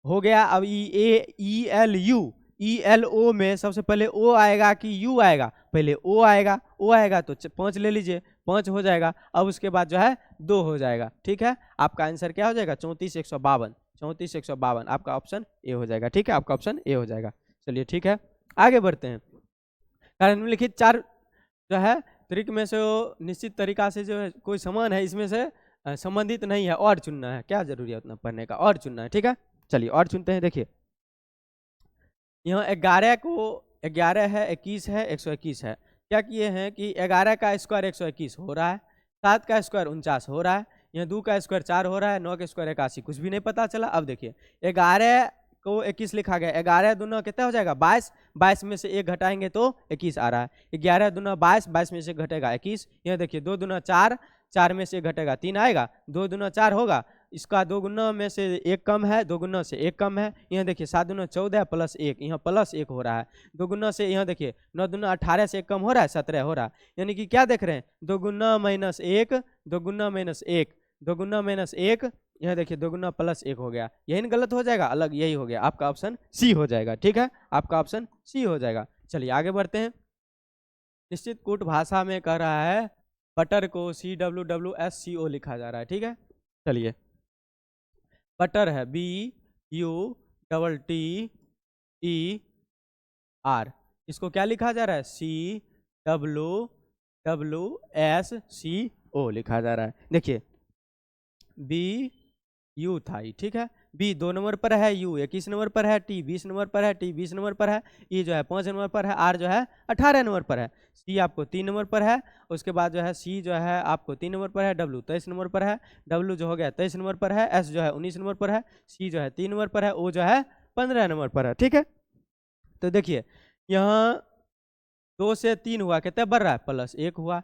हो गया, अब E L U, E L O में सबसे पहले ओ आएगा कि यू आएगा? पहले ओ आएगा, ओ आएगा तो 5 ले लीजिए, 5 हो जाएगा। अब उसके बाद जो है 2 हो जाएगा। ठीक है, आपका आंसर क्या हो जाएगा? 34 152, 34 152, आपका ऑप्शन ए हो जाएगा। ठीक है, आपका ऑप्शन ए हो जाएगा। चलिए ठीक है, आगे बढ़ते हैं। कारण निम्नलिखित 4 जो है त्रिक में से निश्चित तरीका से जो है कोई समान है, इसमें से संबंधित नहीं है, और चुनना है। क्या जरूरी है उतना पढ़ने का? और चुनना है। ठीक है, चलिए और चुनते हैं। देखिए यहाँ 11 को 11 है, 21 है, 121 है। क्या किए हैं कि 11 का स्क्वायर 121 हो रहा है, 7 का स्क्वायर 49 हो रहा है, यहाँ 2 का स्क्वायर 4 हो रहा है, 9 का स्क्वायर 81, कुछ भी नहीं पता चला। अब देखिए 11 को 21 लिखा गया, 11 दूना कितना हो जाएगा? 22, 22 में से 1 घटाएंगे तो 21 आ रहा है। 11 दूना 22, 22 में से घटेगा 21। यहाँ देखिए 2 दूना 4, 4 में से घटेगा 3 आएगा, 2 दूना 4 होगा, इसका 2 गुना में से 1 कम है, 2 गुना से 1 कम है। यहाँ देखिए 7 दूना 14 + 1, यहाँ +1 हो रहा है। 2 गुना से यहाँ देखिए 9 दूना 18 से 1 कम हो रहा है, 17 हो रहा है। यानी कि क्या देख रहे हैं? 2 गुना -1, 2 गुना -1, 2 गुना -1, यहाँ देखिए 2 गुना +1 हो गया। यही न गलत हो जाएगा? अलग यही हो गया, आपका ऑप्शन सी हो जाएगा। ठीक है, आपका ऑप्शन सी हो जाएगा। चलिए आगे बढ़ते हैं। निश्चित कूट भाषा में कह रहा है बटर को CWWSCO लिखा जा रहा है। ठीक है, चलिए बटर है BUTTER, double T E R, इसको क्या लिखा जा रहा है? CWWSCO लिखा जा रहा है। देखिए BU था ये, ठीक है। B 2 नंबर पर है, U 21 नंबर पर है, T 20 नंबर पर है, T 20 नंबर पर है, E जो है 5 नंबर पर है, R जो है 18 नंबर पर है, C आपको 3 नंबर पर है, उसके बाद जो है C जो है आपको 3 नंबर पर है, W 23 नंबर पर है, W जो हो गया 23 नंबर पर है, S जो है 19 नंबर पर है, C जो है 3 नंबर पर है, O जो है 15 नंबर पर है, ठीक है। तो देखिए यहाँ 2 से 3 हुआ, कितने बढ़ रहा है? +1 हुआ।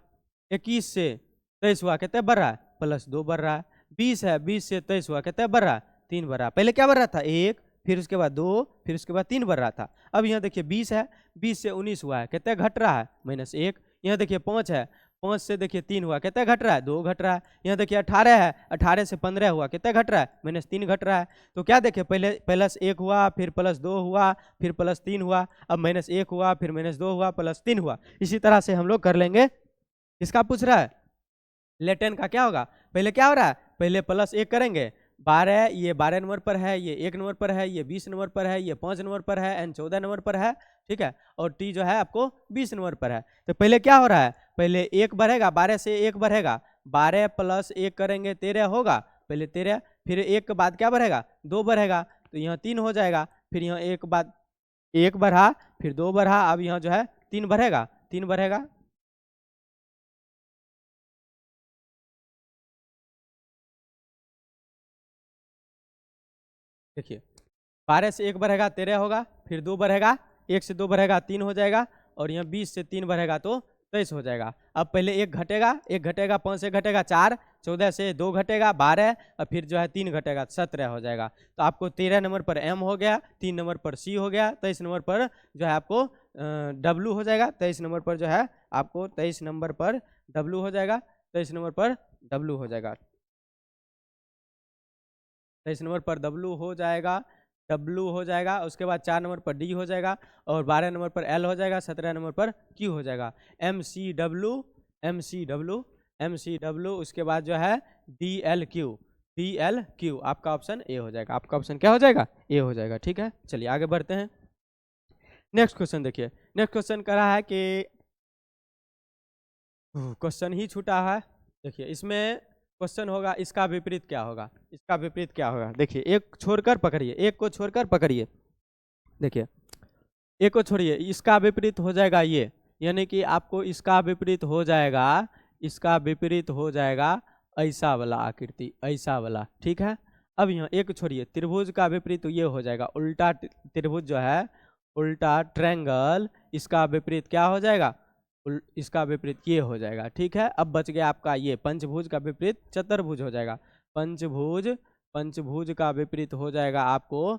21 से 23 हुआ, कितने बढ़ रहा है? +2 बढ़ रहा है। 20 है, 20 से 23 हुआ, कितने बढ़ रहा है? 3 बढ़ रहा है। पहले क्या बढ़ रहा था? 1, फिर उसके बाद 2, फिर उसके बाद 3 बढ़ रहा था। अब यहाँ देखिए 20 है, 20 से 19 हुआ है, कितने घट रहा है? -1। यहाँ देखिए 5 है, 5 से देखिए 3 हुआ, कितने घट रहा है? 2 घट रहा है। यहाँ देखिए 18 है, 18 से 15 हुआ, कितने घट रहा है? -3 घट रहा है। तो क्या देखे? पहले +1 हुआ, फिर +2 हुआ, फिर +3 हुआ, अब -1 हुआ, फिर -2 हुआ, +3 हुआ। इसी तरह से हम लोग कर लेंगे। किसका पूछ रहा है? लेटेन का क्या होगा? पहले क्या हो रहा है? पहले +1 करेंगे, 12, ये 12 नंबर पर है, ये 1 नंबर पर है, ये 20 नंबर पर है, ये 5 नंबर पर है, N 14 नंबर पर है, ठीक है। और T जो है आपको 20 नंबर पर है। तो पहले क्या हो रहा है? पहले 1 बढ़ेगा, 12 से 1 बढ़ेगा, 12 + 1 करेंगे 13 होगा, पहले 13, फिर 1 के बाद क्या बढ़ेगा? 2 बढ़ेगा, तो यहाँ 3 हो जाएगा, फिर यहाँ 1 बाद 1 बढ़ा, फिर 2 बढ़ा, अब यहाँ जो है 3 बढ़ेगा, 3 बढ़ेगा, देखिए 12 से 1 बढ़ेगा 13 होगा, फिर 2 बढ़ेगा, 1 से 2 बढ़ेगा 3 हो जाएगा, और यहाँ 20 से 3 बढ़ेगा तो 23 हो जाएगा। अब पहले 1 घटेगा, 1 घटेगा, 5 से घटेगा 4, 14 से 2 घटेगा 12, और फिर जो है 3 घटेगा 17 हो जाएगा। तो आपको 13 नंबर पर M हो गया, 3 नंबर पर C हो गया, 23 नंबर पर जो है आपको W हो जाएगा, 23 नंबर पर जो है आपको 23 नंबर पर W हो जाएगा, 23 नंबर पर W हो जाएगा, 23 नंबर पर W हो जाएगा, W हो जाएगा, उसके बाद 4 नंबर पर D हो जाएगा, और 12 नंबर पर L हो जाएगा, 17 नंबर पर Q हो जाएगा। MCW, MCW, MCW, उसके बाद जो है DLQ, DLQ, आपका ऑप्शन ए हो जाएगा। आपका ऑप्शन क्या हो जाएगा? ए हो जाएगा, ठीक है। चलिए आगे बढ़ते हैं। नेक्स्ट क्वेश्चन देखिए, नेक्स्ट क्वेश्चन कर रहा है कि क्वेश्चन ही छूटा है। देखिए इसमें क्वेश्चन होगा, इसका विपरीत क्या होगा? इसका विपरीत क्या होगा? देखिए एक छोड़कर पकड़िए, एक को छोड़कर पकड़िए, देखिए एक को छोड़िए, इसका विपरीत हो जाएगा ये, यानी कि आपको इसका विपरीत हो जाएगा, इसका विपरीत हो जाएगा ऐसा वाला आकृति, ऐसा वाला, ठीक है। अब यहाँ एक छोड़िए, त्रिभुज का विपरीत ये हो जाएगा, उल्टा त्रिभुज जो है, उल्टा ट्रायंगल, इसका विपरीत क्या हो जाएगा? इसका विपरीत ये हो जाएगा, ठीक है। अब बच गया आपका ये पंचभुज का विपरीत चतुर्भुज हो जाएगा। पंचभुज, पंचभुज का विपरीत हो जाएगा आपको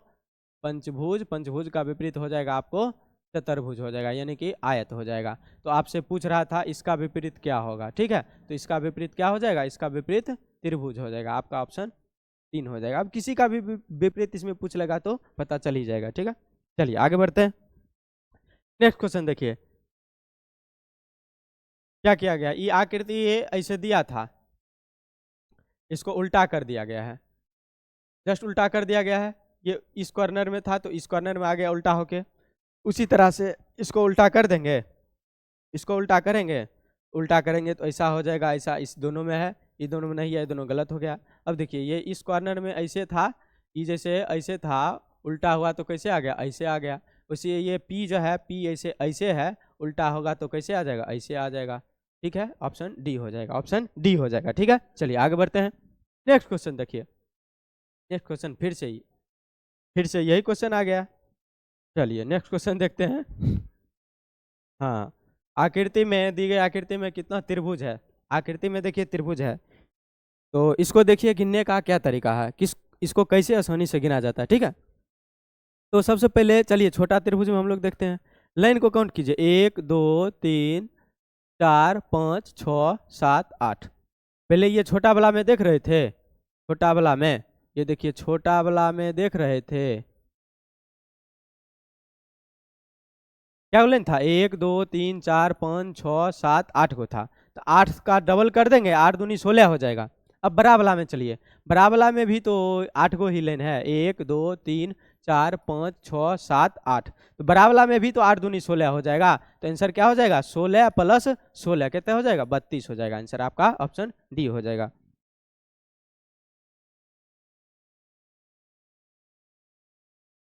पंचभुज, पंचभुज का विपरीत हो जाएगा आपको चतुर्भुज हो जाएगा, यानी कि आयत हो जाएगा। तो आपसे पूछ रहा था इसका विपरीत क्या होगा, ठीक है। तो इसका विपरीत क्या हो जाएगा? इसका विपरीत त्रिभुज हो जाएगा। आपका ऑप्शन 3 हो जाएगा। अब किसी का भी विपरीत इसमें पूछ लेगा तो पता चल ही जाएगा, ठीक है। चलिए आगे बढ़ते हैं। नेक्स्ट क्वेश्चन देखिए क्या किया गया। ये आकृति ये ऐसे दिया था, इसको उल्टा कर दिया गया है, जस्ट उल्टा कर दिया गया है। ये इस कॉर्नर में था तो इस कॉर्नर में आ गया उल्टा होके। उसी तरह से इसको उल्टा कर देंगे, इसको उल्टा करेंगे, उल्टा करेंगे तो ऐसा हो जाएगा, ऐसा इस दोनों में है, ये दोनों में नहीं है, ये दोनों गलत हो गया। अब देखिए ये इस कॉर्नर में ऐसे था, ये जैसे ऐसे था, उल्टा हुआ तो कैसे आ गया? ऐसे आ गया। उसी ये P जो है, P ऐसे ऐसे है, उल्टा होगा तो कैसे आ जाएगा? ऐसे आ जाएगा, ठीक है। ऑप्शन डी हो जाएगा, ऑप्शन डी हो जाएगा, ठीक है। चलिए आगे बढ़ते हैं। नेक्स्ट क्वेश्चन देखिए, नेक्स्ट क्वेश्चन फिर से यही क्वेश्चन आ गया। चलिए नेक्स्ट क्वेश्चन देखते हैं। हाँ, आकृति में दी गई आकृति में कितना त्रिभुज है? आकृति में देखिए त्रिभुज है, तो इसको देखिए गिनने का क्या तरीका है, किस इसको कैसे आसानी से गिना जाता है, ठीक है। तो सबसे पहले चलिए छोटा त्रिभुज में हम लोग देखते हैं। लाइन को काउंट कीजिए, 1 2 3 4 5 6 7 8। पहले ये छोटा वाला में देख रहे थे, छोटा वाला में, ये देखिए छोटा वाला में देख रहे थे, क्या लाइन था? 1 2 3 4 5 6 7 8 को था। तो 8 का डबल कर देंगे, 8 दूनी 16 हो जाएगा। अब बड़ा वाला में चलिए, बड़ा वाला में भी तो 8 को ही लाइन है, 1 2 3 4 5 6 7 8। तो बड़ा वाला में भी तो 8 दूनी 16 हो जाएगा, तो आंसर क्या हो जाएगा 16 + 16 कितना हो जाएगा 32 हो जाएगा। आंसर आपका ऑप्शन डी हो जाएगा।